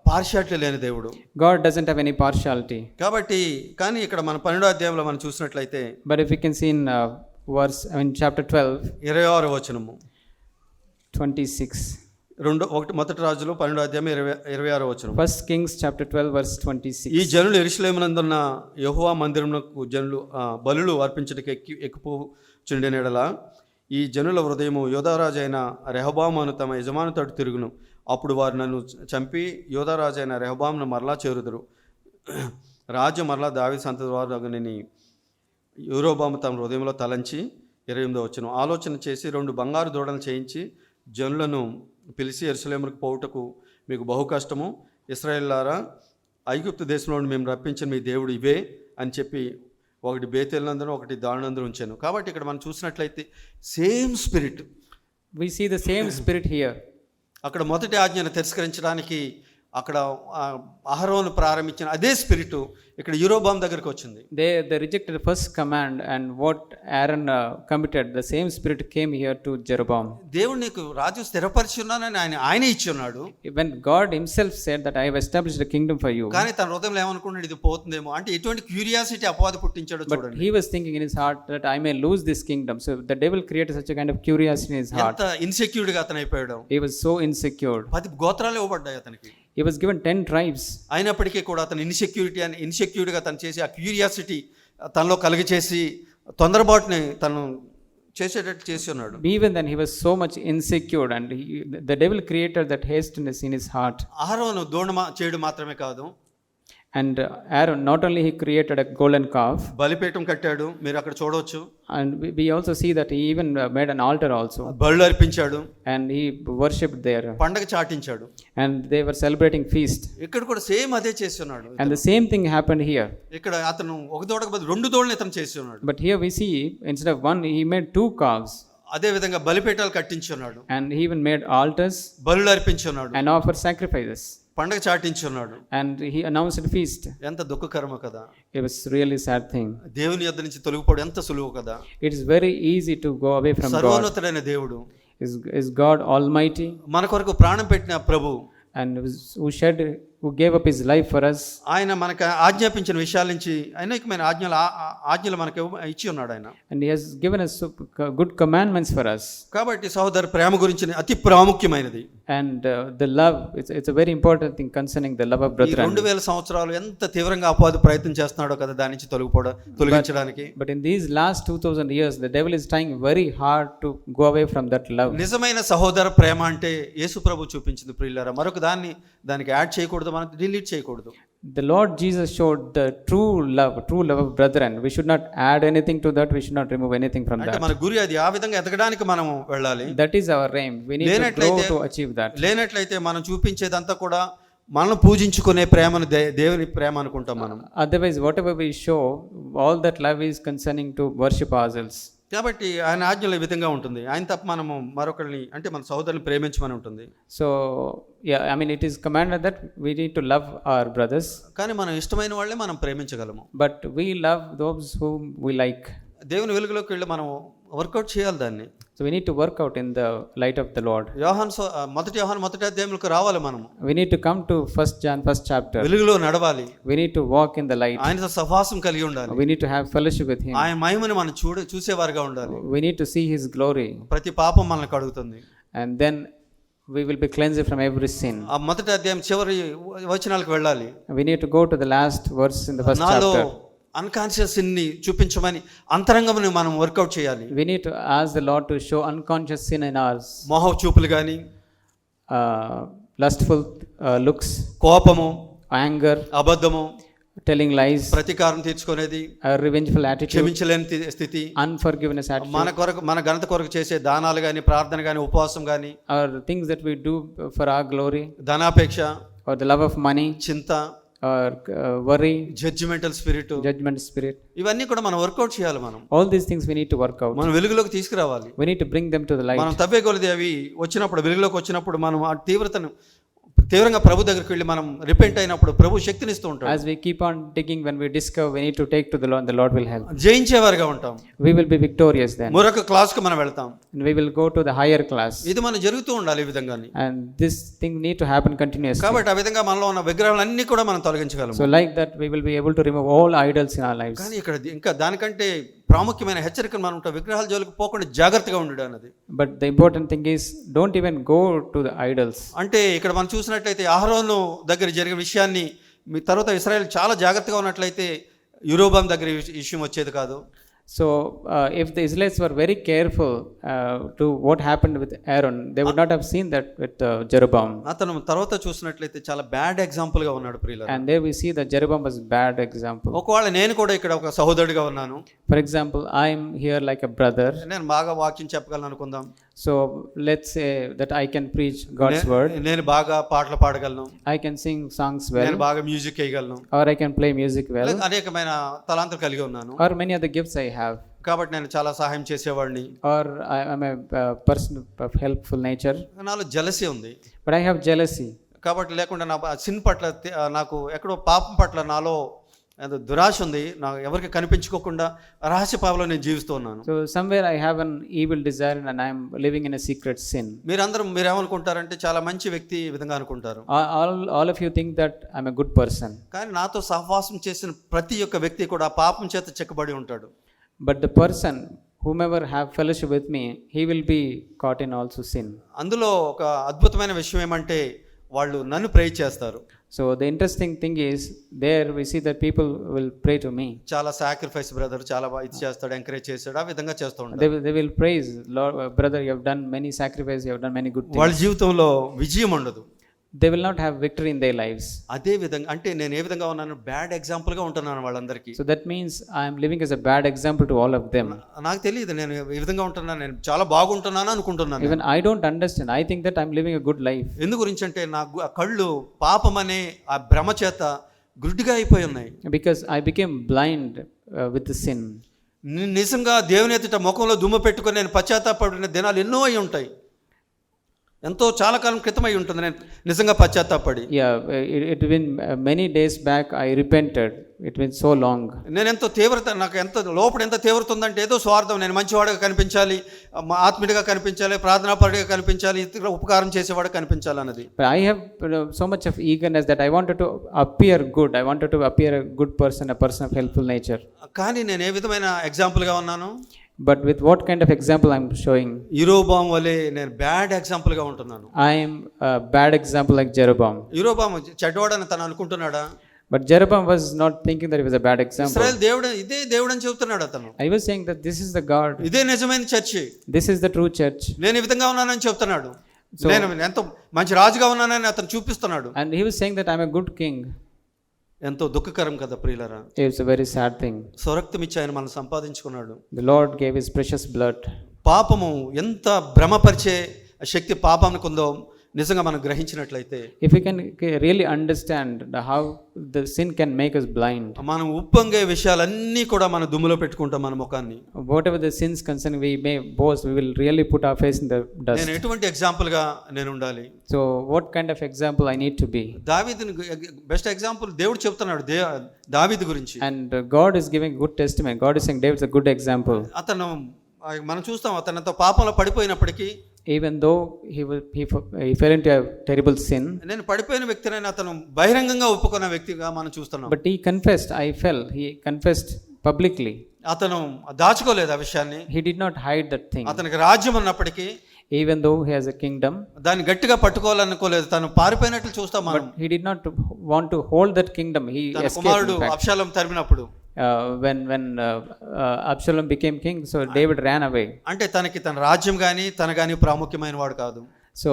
పార్షియాలిటీ లేని దేవుడు. God doesn't have any partiality. కాబట్టి కానీ ఇక్కడ మన 12వ అధ్యాయంలో మనం చూసినట్లయితే, But if we can see in chapter 12, 26వ వచనము, 26. మొదటి రాజులు 12వ అధ్యాయం 26వ వచనం. 1 Kings chapter 12 verse 26. ఈ జనులు యెరూషలేమునందున్న యెహోవా మందిరమునకు జనులు బలులు అర్పించుటకు ఎక్కిపోచుండెనెడల ఈ జనుల హృదయము యోధారాజు అయిన రెహబామును తమ యజమాని తట్టు తిరుగును. అప్పుడు వారు నన్ను చంపి యోధారాజు అయిన రెహబామును మరలా చేరుదురు. రాజు మరలా దావీదు సంతతి వారని యెరోబాము తమ హృదయంలో తలంచి 28వ వచనం. ఆలోచన చేసి 2 బంగారు దూడలను చేయించి జనులను పిలిచి యెరూషలేమునకు పోవుటకు మీకు బహు కష్టము, ఇశ్రాయేలులారా ఐగుప్తు దేశంలో నుండి మేము రప్పించిన మీ దేవుడు ఇవే అని చెప్పి ఒకటి బేతేలినందున ఒకటి దానినందున ఉంచాను. కాబట్టి ఇక్కడ మనం చూసినట్లయితే same spirit, We see the same spirit here. అక్కడ మొదటి ఆజ్ఞను తిరస్కరించడానికి అక్కడ అహరోను ప్రారంభించిన అదే స్పిరిట్ ఇక్కడ యెరోబాము దగ్గరికి వచ్చింది. They rejected the first command, and what Aaron committed, the same spirit came here to Jeroboam. దేవుడు నీకు రాజు స్థిరపరిచి ఉన్నానని ఆయనే ఇచ్చి ఉన్నాడు. When God himself said that I have established a kingdom for you, కానీ తన హృదయంలో ఏమనుకున్నాడు, ఇది పోతుందేమో అంటే ఎటువంటి క్యూరియాసిటీ అపవాది పుట్టించాడో but చూడండి. he was thinking in his heart that I may lose this kingdom. So the devil created such a kind of curiosity in his heart. ఎంత ఇన్సెక్యూర్డ్ గా అతను అయిపోయాడు. He was so insecure. 10 గోత్రాలు ఇవ్వబడ్డాయి అతనికి. He was given 10 tribes. అయినప్పటికీ కూడా అతను ఇన్సెక్యూర్డ్గా తను చేసి ఆ క్యూరియాసిటీ తనలో కలిగి చేసి తొందరపాటుని తను చేసేటట్టు చేసి ఉన్నాడు. Even then he was so much insecure, and the devil created that hastiness in his heart. అహరోను చేయడం మాత్రమే కాదు, And Aaron, not only he created a golden calf, బలిపీఠం కట్టాడు, మీరు అక్కడ చూడవచ్చు. and we also see that he even made an altar also, బలులు అర్పించాడు, and he worshipped there, పండగ చాటించాడు, and they were celebrating feast. ఇక్కడ కూడా సేమ్ అదే చేసి ఉన్నాడు. And the same thing happened here. ఇక్కడ అతను ఒక దూడకు బదులు 2 దూడలు ఇతను చేసి ఉన్నాడు. But here we see, instead of one, he made 2 calves, అదే విధంగా బలిపీఠాలు కట్టించి ఉన్నాడు, and he even made altars బలులు అర్పించి ఉన్నాడు, and offered sacrifices, పండగ చాటించి ఉన్నాడు, and he announced a feast. ఎంత దుఃఖకరమో కదా. It was really sad thing. దేవుని యొద్ద నుంచి తొలగిపోవడం ఎంత సులువు కదా. It is very easy to go away from God. సర్వోన్నతుడైన దేవుడు, Is God Almighty, మన కొరకు ప్రాణం పెట్టిన ప్రభు, and who gave up his life for us. ఆయన మనకు ఆజ్ఞాపించిన విషయాల నుంచి అనేకమైన ఆజ్ఞలు మనకు ఇచ్చి ఉన్నాడు ఆయన. And he has given us good commandments for us. కాబట్టి సహోదరు, ప్రేమ గురించి అతి ప్రాముఖ్యమైనది. And the love, it's a very important thing concerning the love of brethren. 2000 సంవత్సరాలు ఎంత తీవ్రంగా అపవాది ప్రయత్నం చేస్తున్నాడో కదా దాని నుంచి తొలగించడానికి. But in these last 2000 years, the devil is trying very hard to go away from that love. నిజమైన సహోదర ప్రేమ అంటే యేసు ప్రభు చూపించింది ప్రియులారా. మరొక దానికి యాడ్ చేయకూడదు, మనం డిలీట్ చేయకూడదు. The Lord Jesus showed the true love of brethren. We should not add anything to that. We should not remove anything from that. అంటే మన గురి అది. ఆ విధంగా ఎదగడానికి మనం వెళ్ళాలి. That is our aim. We need to grow to achieve that. లేనట్లయితే మనం చూపించేదంతా కూడా మనం పూజించుకునే ప్రేమను దేవుని ప్రేమ అనుకుంటాం మనం. Otherwise, whatever we show, all that love is concerning to worship ourselves. కాబట్టి ఆయన ఆజ్ఞలు ఈ విధంగా ఉంటుంది. ఆయన తప్ప మనము మరొకరిని అంటే మన సహోదరుని ప్రేమించమని ఉంటుంది. So it is commanded that we need to love our brothers. కానీ మనం ఇష్టమైన వాళ్ళే మనం ప్రేమించగలము. But we love those whom we like. దేవుని వెలుగులోకి వెళ్ళి మనం వర్కౌట్ చేయాలి దాన్ని. So we need to work out in the light of the Lord. మొదటి యోహాను మొదటి అధ్యాయంలోకి రావాలి మనము. We need to come to 1 John 1st chapter. వెలుగులో నడవాలి. We need to walk in the light. ఆయనతో సహవాసం కలిగి ఉండాలి. We need to have fellowship with him. ఆయన మహిమను మనం చూసేవారుగా ఉండాలి. We need to see his glory. ప్రతి పాపం మనల్ని కడుగుతుంది. And then we will be cleansed from every sin. ఆ మొదటి అధ్యాయం చివరి వచనాలకు వెళ్ళాలి. We need to go to the last verse in the 1st chapter. Unconscious సిన్ని చూపించమని అంతరంగముని మనం వర్కౌట్ చేయాలి. We need to ask the Lord to show unconscious sin in us. మోహ చూపులు గాని, lustful looks, కోపము, anger, అబద్ధము, telling lies, ప్రతీకారం తీర్చుకునేది, revengeful attitude, క్షమించలేని స్థితి, unforgiveness attitude, మన ఘనత కొరకు చేసే దానాలు గాని, ప్రార్థన గాని, ఉపవాసం గాని, or things that we do for our glory, ధనాపేక్ష, or the love of money, చింత, or worry, judgemental spirit, judgment spirit. ఇవన్నీ కూడా మనం వర్కౌట్ చేయాలి. మనం All these things we need to work out. మనం వెలుగులోకి తీసుకురావాలి. We need to bring them to the light. మనం తవ్వే కొలది అవి వచ్చినప్పుడు, వెలుగులోకి వచ్చినప్పుడు మనం ఆ తీవ్రంగా ప్రభు దగ్గరికి వెళ్ళి మనం రిపెంట్ అయినప్పుడు ప్రభు శక్తినిస్తూ ఉంటాడు. As we keep on digging, when we discover, we need to take to the Lord, the Lord will help. జయించేవారుగా ఉంటాం. We will be victorious then. మరొక క్లాస్కి మనం వెళ్తాం. And we will go to the higher class. ఇది మనం జరుగుతూ ఉండాలి ఈ విధంగానే. And this thing need to happen continuously. కాబట్టి ఆ విధంగా మనలో ఉన్న విగ్రహాలన్నీ కూడా మనం తొలగించగలం. So like that we will be able to remove all idols in our lives. కానీ ఇక్కడ ఇంకా దానికంటే ప్రాముఖ్యమైన హెచ్చరికను మనం ఉంటాం, విగ్రహాల జోలికి పోకుండా జాగ్రత్తగా ఉండడం అన్నది. But the important thing is, don't even go to the idols. అంటే ఇక్కడ మనం చూసినట్లయితే అహరోను దగ్గర జరిగిన విషయాన్ని మీ తర్వాత ఇశ్రాయేల్ చాలా జాగ్రత్తగా ఉన్నట్లయితే యూరోబాం దగ్గర విషయం వచ్చేది కాదు. So if the Israelites were very careful to what happened with Aaron, they would not have seen that with Jeroboam. అతను తర్వాత చూసినట్లయితే చాలా బ్యాడ్ ఎగ్జాంపుల్ గా ఉన్నాడు ప్రియులారా. And there we see that Jeroboam was bad example. ఒకవేళ నేను కూడా ఇక్కడ ఒక సహోదరుడిగా ఉన్నాను. For example, I am here like a brother. నేను బాగా వాక్యం చెప్పగలను అనుకుందాం. So let's say that I can preach God's word. నేను బాగా పాటలు పాడగలను. I can sing songs well. నేను బాగా music వేయగలను. Or I can play music well. అనేకమైన తలాంతులు కలిగి ఉన్నాను. Or many other gifts I have. కాబట్టి నేను చాలా సహాయం చేసేవాడిని. Or I am a person of helpful nature. నాలో జెలసీ ఉంది. But I have jealousy. కాబట్టి లేకుండా నా సిన్ పట్ల నాకు ఎక్కడో పాపం పట్ల నాలో దురాశ ఉంది. నాకు ఎవరికి కనిపించుకోకుండా రహస్య పాపంలో నేను జీవిస్తూ ఉన్నాను. So somewhere I have an evil desire and I am living in a secret sin. మీరేమనుకుంటారంటే చాలా మంచి వ్యక్తి ఈ విధంగా అనుకుంటారు. All of you think that I'm a good person. కానీ నాతో సహవాసం చేసిన ప్రతి ఒక్క వ్యక్తి కూడా పాపం చేత చెక్కబడి ఉంటాడు. But the person whomever have fellowship with me, he will be caught in also sin. అందులో ఒక అద్భుతమైన విషయం ఏమంటే వాళ్ళు నన్ను ప్రే చేస్తారు. So the interesting thing is, there we see that people will pray to me. చాలా సాక్రిఫైస్ బ్రదర్, చాలా ఇది చేస్తాడు, ఎంకరేజ్ చేస్తాడు, ఆ విధంగా చేస్తూ ఉంటారు. They will praise, Lord, brother, you have done many sacrifices, you have done many good things. వాళ్ళ జీవితంలో విజయం ఉండదు. They will not have victory in their lives. అదే విధంగా అంటే నేను ఏ విధంగా ఉన్నాను, బ్యాడ్ ఎగ్జాంపుల్ గా ఉంటున్నాను వాళ్ళందరికీ. So that means I am living as a bad example to all of them. నాకు తెలియదు నేను ఈ విధంగా ఉంటున్నాను, నేను చాలా బాగుంటున్నాను అనుకుంటున్నాను. Even I don't understand. I think that I am living a good life. ఎందు గురించి అంటే నా కళ్ళు పాపం అనే ఆ భ్రమ చేత గుడ్డిగా అయిపోయి ఉన్నాయి. Because I became blind with the sin. నిజంగా దేవుని ఎదుట ముఖంలో దుమ్ము పెట్టుకొని నేను పశ్చాత్తాపడిన దినాలు ఎన్నో అయి ఉంటాయి. ఎంతో చాలా కాలం క్రితం అయి ఉంటుంది నేను నిజంగా పశ్చాత్తాపడి. It been many days back I repented. It been so long. నేను ఎంతో తీవ్రత, నాకు ఎంత లోపల ఎంత తీవ్రత ఉందంటే ఏదో స్వార్థం, నేను మంచివాడిగా కనిపించాలి, ఆత్మీయుడిగా కనిపించాలి, ప్రార్థనాపరుడిగా కనిపించాలి, ఇతరుల ఉపకారం చేసేవాడు కనిపించాలి అన్నది. But I have so much of eagerness that I wanted to appear good. I wanted to appear a good person, a person of helpful nature. కానీ నేను ఏ విధమైన ఎగ్జాంపుల్గా ఉన్నాను? But with what kind of example I am showing? Jeroboam వలె నేను bad ఎగ్జాంపుల్గా ఉంటున్నాను. I am a bad example like Jeroboam. Jeroboam చెడ్డవాడని తను అనుకుంటున్నాడా? But Jeroboam was not thinking that he was a bad example. Israel దేవుడు, ఇదే దేవుడు అని చెప్తున్నాడు అతను. I was saying that this is the God. ఇదే నిజమైన church. This is the true church. నేను ఈ విధంగా ఉన్నానని చెప్తున్నాడు. నేను ఎంతో మంచి రాజుగా ఉన్నానని అతను చూపిస్తున్నాడు. And he was saying that I am a good king. ఎంతో దుఃఖకరం కదా ప్రియులారా. It's a very sad thing. స్వరక్తం ఇచ్చి ఆయన మనం సంపాదించుకున్నాడు. The Lord gave his precious blood. పాపము ఎంత భ్రమపరిచే శక్తి పాపానికి ఉందో నిజంగా మనం గ్రహించినట్లయితే, if we can really understand how the sin can make us blind, మనం ఉప్పొంగే విషయాలన్నీ కూడా మన దుమ్ములో పెట్టుకుంటాం మన ముఖాన్ని. whatever the sins concern we may boast, we will really put our face in the dust. నేను ఎటువంటి ఎగ్జాంపుల్ గా నేను ఉండాలి? So what kind of example I need to be? దావీదుని బెస్ట్ ఎగ్జాంపుల్ దేవుడు చెప్తున్నాడు దావీదు గురించి. And God is giving good testimony. God is saying David is a good example. అతను మనం చూస్తాం, అతను ఎంతో పాపంలో పడిపోయినప్పటికీ, even though he fell into a terrible sin, నేను పడిపోయిన వ్యక్తినైనా అతను బహిరంగంగా ఒప్పుకున్న వ్యక్తిగా మనం చూస్తున్నాం. but he confessed, I fell. He confessed publicly. అతను దాచుకోలేదు ఆ విషయాన్ని. He did not hide that thing. అతనికి రాజ్యం ఉన్నప్పటికీ, even though he has a kingdom, దాన్ని గట్టిగా పట్టుకోవాలనుకోలేదు. తను పారిపోయినట్లు చూస్తాం మనం. But he did not want to hold that kingdom. He escaped. కుమారుడు అబ్షాలోము తరిమినప్పుడు, when Absalom became king, so David ran away. అంటే తనకి తన రాజ్యం గాని తన గాని ప్రాముఖ్యమైన వాడు కాదు. So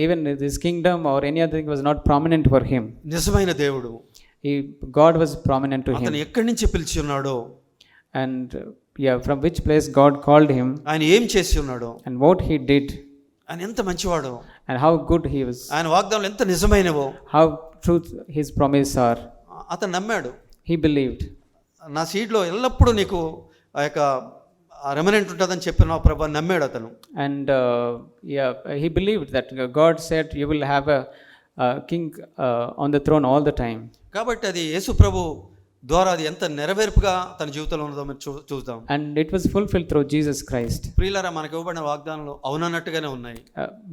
even this kingdom or any other thing was not prominent for him. నిజమైన దేవుడు, God was prominent to him. అతను ఎక్కడి నుంచి పిలిచి ఉన్నాడో, and from which place God called him, ఆయన ఏం చేసి ఉన్నాడో, and what he did, ఆయన ఎంత మంచివాడో, and how good he was, ఆయన వాగ్దానాలు ఎంత నిజమైనవో, how truth his promises are. అతను నమ్మాడు. He believed. నా సీడ్లో ఎల్లప్పుడూ నీకు ఆ యొక్క రెమనెంట్ ఉంటుందని చెప్పిన ప్రభు నమ్మాడు అతను. And he believed that God said you will have a king on the throne all the time. కాబట్టి అది యేసు ప్రభు ద్వారా అది ఎంత నెరవేర్పుగా తన జీవితంలో ఉన్నదో మనం చూద్దాం. And it was fulfilled through Jesus Christ. ప్రియులారా, మనకు ఇవ్వబడిన వాగ్దానాలు అవునన్నట్టుగానే ఉన్నాయి.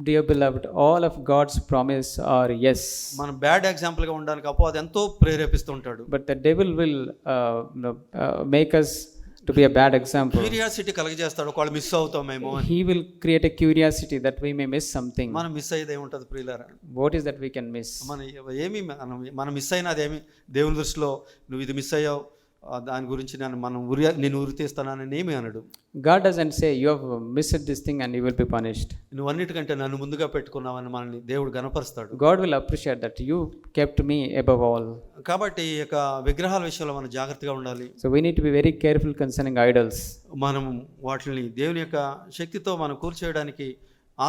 Dear beloved, all of God's promise are yes. మనం బ్యాడ్ ఎగ్జాంపుల్గా ఉండడానికి అపవాది ఎంతో ప్రేరేపిస్తూ ఉంటాడు. But the devil will make us to be a bad example. Curiosity కలగజేస్తాడు, ఒకవేళ మిస్ అవుతామేమో అని. He will create a curiosity that we may miss something. మనం మిస్ అయ్యేది ఏముంటుంది ప్రియులారా? What is that we can miss? మనం మిస్ అయినది ఏమి? దేవుని దృష్టిలో నువ్వు ఇది మిస్ అయ్యావు, దాని గురించి నేను ఉరి తీస్తానని ఏమి అనడు. God doesn't say you have missed this thing and you will be punished. నువ్వు అన్నిటికంటే నన్ను ముందుగా పెట్టుకున్నావని మనల్ని దేవుడు గణపరుస్తాడు. God will appreciate that you kept me above all. కాబట్టి ఈ యొక్క విగ్రహాల విషయంలో మనం జాగ్రత్తగా ఉండాలి. So we need to be very careful concerning idols. మనం వాటిని దేవుని యొక్క శక్తితో మనం కూల్చేయడానికి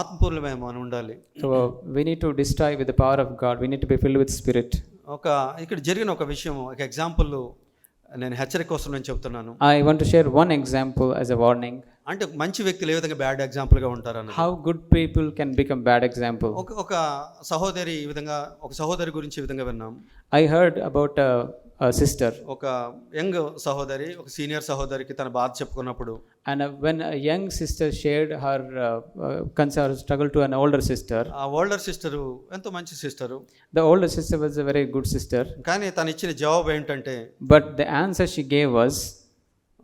ఆత్మపూర్ణమే మనం ఉండాలి. So we need to destroy with the power of God. We need to be filled with spirit. ఇక్కడ జరిగిన ఒక విషయం, ఒక ఎగ్జాంపుల్ నేను హెచ్చరిక కోసం నేను చెప్తున్నాను. I want to share one example as a warning. అంటే మంచి వ్యక్తులు ఏ విధంగా బ్యాడ్ ఎగ్జాంపుల్గా ఉంటారన్న. How good people can become bad example. ఒక సహోదరి గురించి ఈ విధంగా విన్నాం. I heard about a sister. ఒక యంగ్ సహోదరి ఒక సీనియర్ సహోదరికి తన బాధ చెప్పుకున్నప్పుడు, and when a young sister shared her concern, struggle to an older sister. ఆ ఓల్డర్ సిస్టర్ ఎంతో మంచి sister. The older sister was a very good sister. కానీ తను ఇచ్చిన జవాబు ఏంటంటే, but the answer she gave was,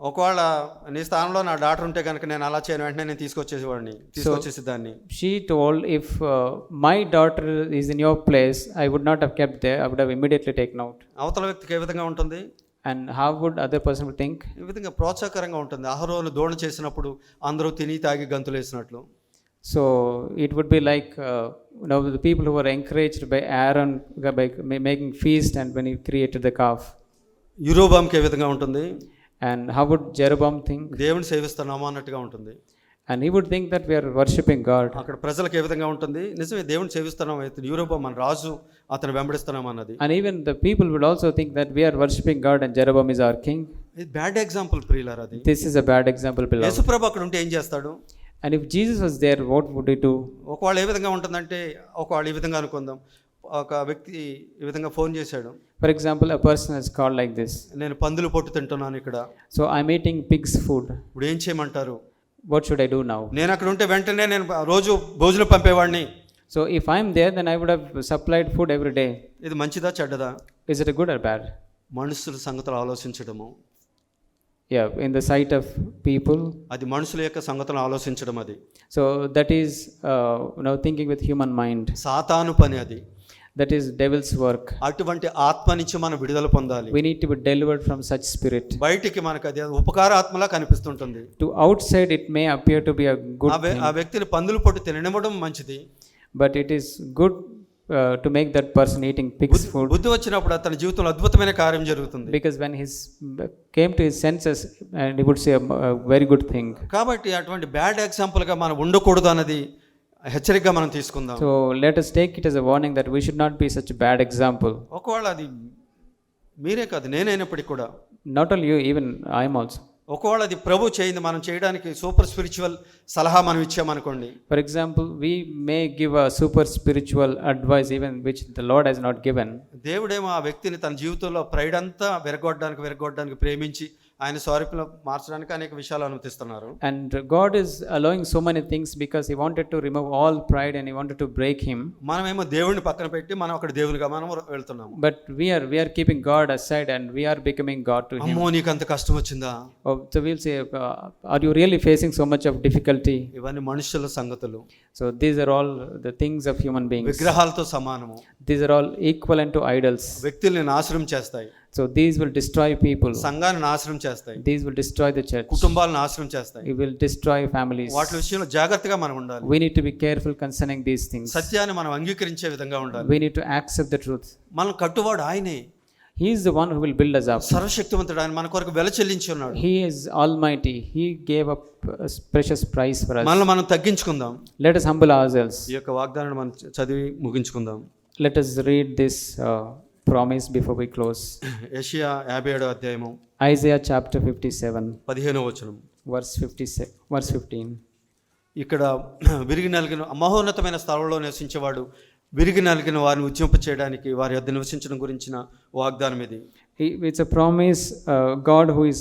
ఒకవేళ నీ స్థానంలో నా డాటర్ ఉంటే కనుక నేను అలా చేయను, వెంటనే నేను తీసుకొచ్చేసి దాన్ని. She told, if my daughter is in your place, I would not have kept there, I would have immediately taken out. అవతల వ్యక్తికి ఏ విధంగా ఉంటుంది? And how would other person will think? ఈ విధంగా ప్రోత్సాహకరంగా ఉంటుంది. అహరోను దోణ చేసినప్పుడు అందరూ తిని తాగి గంతులు వేసినట్లు. So it would be like the people who were encouraged by Aaron by making feast and when he created the calf. యెరోబాంకి ఏ విధంగా ఉంటుంది? And how would Jeroboam think? దేవుని సేవిస్తున్నామా అన్నట్టుగా ఉంటుంది. And he would think that we are worshipping God. అక్కడ ప్రజలకు ఏ విధంగా ఉంటుంది? నిజమే, దేవుని సేవిస్తున్నాం, యెరోబాం మన రాజు, అతను వెంబడిస్తున్నాం అన్నది. And even the people would also think that we are worshipping God and Jeroboam is our king. ఇది బ్యాడ్ ఎగ్జాంపుల్ ప్రియులారా. అది This is a bad example, beloved. యేసుప్రభు అక్కడ ఉంటే ఏం చేస్తాడు? And if Jesus was there, what would he do? ఒకవేళ ఏ విధంగా ఉంటుందంటే, ఒకవేళ ఈ విధంగా అనుకుందాం, ఒక వ్యక్తి ఈ విధంగా ఫోన్ చేశాడు. For example, a person has called like this. నేను పందులు పొట్టు తింటున్నాను ఇక్కడ. So I'm eating pig's food. ఇప్పుడు ఏం చేయమంటారు? What should I do now? నేను అక్కడ ఉంటే వెంటనే నేను రోజు భోజనం పంపేవాడిని. So if I'm there, then I would have supplied food every day. ఇది మంచిదా చెడ్డదా? Is it a good or bad? మనుషుల సంగతులు ఆలోచించడము. Yeah, in the sight of people. అది మనుషుల యొక్క సంగతులు ఆలోచించడం అది. So that is thinking with human mind. సాతాను పని అది. That is devil's work. అటువంటి ఆత్మ నుంచి మనం విడుదల పొందాలి. We need to be delivered from such spirit. బయటికి మనకు అది ఉపకార ఆత్మలా కనిపిస్తుంటుంది. To outside it may appear to be a good thing. ఆ వ్యక్తిని పందులు పొట్టు తిననివ్వడం మంచిది. But it is good to make that person eating pig's food. బుద్ధి వచ్చినప్పుడు అతని జీవితంలో అద్భుతమైన కార్యం జరుగుతుంది. Because when he came to his senses, and he would say a very good thing. కాబట్టి అటువంటి బ్యాడ్ ఎగ్జాంపుల్గా మనం ఉండకూడదు అన్నది హెచ్చరికగా మనం తీసుకుందాం. So let us take it as a warning that we should not be such a bad example. ఒకవేళ అది మీరే కాదు, నేనైనప్పటికీ కూడా, not only you, even I am also. ఒకవేళ అది ప్రభు చేయింది, మనం చేయడానికి సూపర్ స్పిరిచువల్ సలహా మనం ఇచ్చామనుకోండి. For example, we may give a super spiritual advice even which the Lord has not given. దేవుడేమో ఆ వ్యక్తిని తన జీవితంలో ప్రైడ్ అంతా విరగొట్టడానికి ప్రేమించి ఆయన స్వరూపంలో మార్చడానికి అనేక విషయాలు అనుమతిస్తున్నారు. And God is allowing so many things because he wanted to remove all pride and he wanted to break him. మనమేమో దేవుడిని పక్కన పెట్టి మనం అక్కడ దేవునిగా మనం వెళ్తున్నాము. But we are keeping God aside and we are becoming God to him. అమ్మో నీకు అంత కష్టం వచ్చిందా? So we'll say, are you really facing so much of difficulty? ఇవన్నీ మనుషుల సంగతులు. So these are all the things of human beings. విగ్రహాలతో సమానము. These are all equivalent to idols. వ్యక్తుల్ని నాశనం చేస్తాయి. So these will destroy people. సంఘాన్ని నాశనం చేస్తాయి. These will destroy the church. కుటుంబాలను నాశనం చేస్తాయి. It will destroy families. వాటి విషయంలో జాగ్రత్తగా మనం ఉండాలి. We need to be careful concerning these things. సత్యాన్ని మనం అంగీకరించే విధంగా ఉండాలి. We need to accept the truth. మనం కట్టువాడు ఆయనే. He is the one who will build us up. సర్వశక్తిమంతుడు ఆయన, మన కొరకు వెల చెల్లించి ఉన్నాడు. He is almighty. He gave up a precious price for us. మనల్ని మనం తగ్గించుకుందాం. Let us humble ourselves. ఈ యొక్క వాగ్దానాన్ని మనం చదివి ముగించుకుందాం. Let us read this promise before we close. యెషయా 57వ అధ్యాయము Isaiah chapter 57, 15వ వచనం. verse 15. ఇక్కడ విరిగి నలిగిన మహోన్నతమైన స్థలంలో నివసించేవాడు విరిగి నలిగిన వారిని ఉజ్జింప చేయడానికి వారి యొద్ద నివసించడం గురించిన వాగ్దానం ఇది. It's a promise, God who is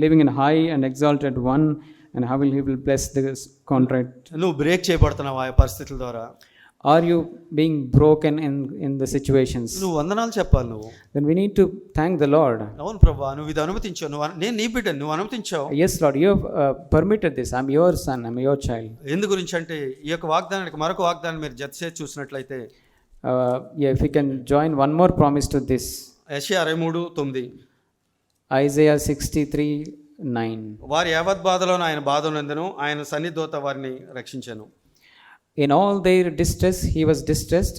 living in high and exalted one, and how he will bless this contract. నువ్వు బ్రేక్ చేయబడుతున్నావు ఆ పరిస్థితుల ద్వారా. Are you being broken in the situations? నువ్వు వందనాలు చెప్పాలి. నువ్వు Then we need to thank the Lord. అవును ప్రభా, నువ్వు ఇది అనుమతించావు. నేను నీ బిడ్డను, నువ్వు అనుమతించావు. Yes Lord, you have permitted this. I'm your son, I'm your child. ఎందు గురించి అంటే ఈ యొక్క వాగ్దానానికి మరొక వాగ్దానం మీరు జతచేసి చూసినట్లయితే, if we can join one more promise to this. యెషయా 63:9. Isaiah 63:9. వారి యావత్ బాధలోను ఆయన బాధనందును ఆయన సన్నిధోత వారిని రక్షించాను. In all their distress he was distressed,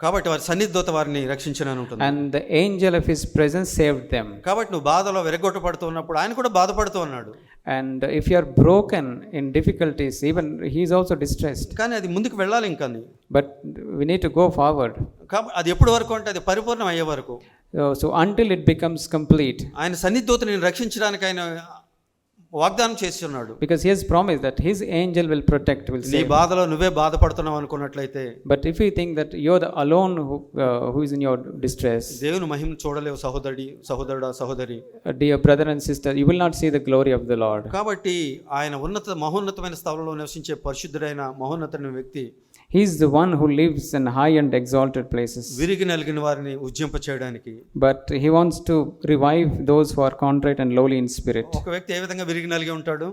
కాబట్టి వారి సన్నిధోత వారిని రక్షించనని ఉంటుంది. and the angel of his presence saved them. కాబట్టి నువ్వు బాధలో విరగొట్టబడుతూ ఉన్నప్పుడు ఆయన కూడా బాధపడుతూ ఉన్నాడు. And if you are broken in difficulties, even he is also distressed. కానీ అది ముందుకు వెళ్ళాలి ఇంకా. But we need to go forward. కాబట్టి అది ఎప్పటి వరకు అంటే అది పరిపూర్ణం అయ్యే వరకు. So until it becomes complete. ఆయన సన్నిధోతని రక్షించడానికి ఆయన వాగ్దానం చేసి ఉన్నాడు. Because he has promised that his angel will protect, will నీ save. బాధలో నువ్వే బాధపడుతున్నావు అనుకున్నట్లయితే, But if you think that you're the alone who is in your distress, దేవుని మహిమ చూడలేవు సహోదరుడా సహోదరి. Dear brother and sister, you will not see the glory of the Lord. కాబట్టి ఆయన మహోన్నతమైన స్థలంలో నివసించే పరిశుద్ధుడైన మహోన్నతమైన వ్యక్తి He is the one who lives in high and exalted places. విరిగి నలిగిన వారిని ఉజ్జింప చేయడానికి. But he wants to revive those who are contrite and lowly in spirit. ఒక వ్యక్తి ఏ విధంగా విరిగి నలిగి ఉంటాడు?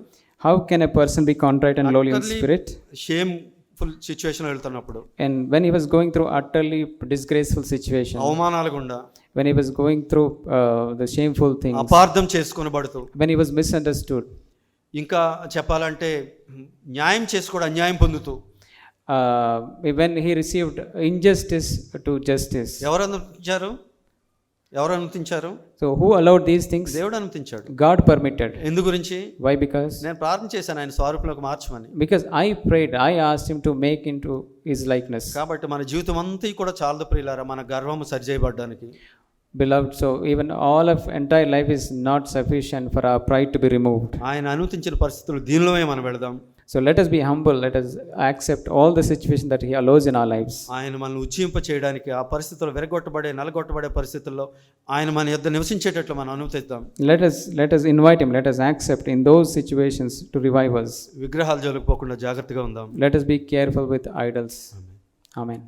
How can a person be contrite and lowly in spirit? Shameful situation వెళ్తున్నప్పుడు, And when he was going through utterly disgraceful situation, అవమానాల గుండా, when he was going through the shameful things, అపార్థం చేసుకొనబడుతూ, when he was misunderstood, ఇంకా చెప్పాలంటే న్యాయం చేసి కూడా అన్యాయం పొందుతూ, when he received injustice to justice. ఎవరు అనుమతించారు? So who allowed these things? దేవుడు అనుమతించాడు. God permitted. ఎందు గురించి? Why? Because నేను ప్రార్థన చేశాను ఆయన స్వరూపంలోకి మార్చమని. Because I prayed, I asked him to make into his likeness. కాబట్టి మన జీవితం అంతా కూడా చాలదు ప్రియులారా మన గర్వము సరిచేయబడడానికి. Beloved, so even all of entire life is not sufficient for our pride to be removed. ఆయన అనుమతించిన పరిస్థితులు దీనిలోనే మనం వెళదాం. So let us be humble, let us accept all the situation that he allows in our lives. ఆయన మనల్ని ఉజ్జింప చేయడానికి ఆ పరిస్థితుల్లో నలగొట్టబడే పరిస్థితుల్లో ఆయన మన యొద్ద నివసించేటట్లు మనం అనుమతిద్దాం. Let us invite him, let us accept in those situations to revive us. విగ్రహాల జోలికి పోకుండా జాగ్రత్తగా ఉందాం. Let us be careful with idols. Amen.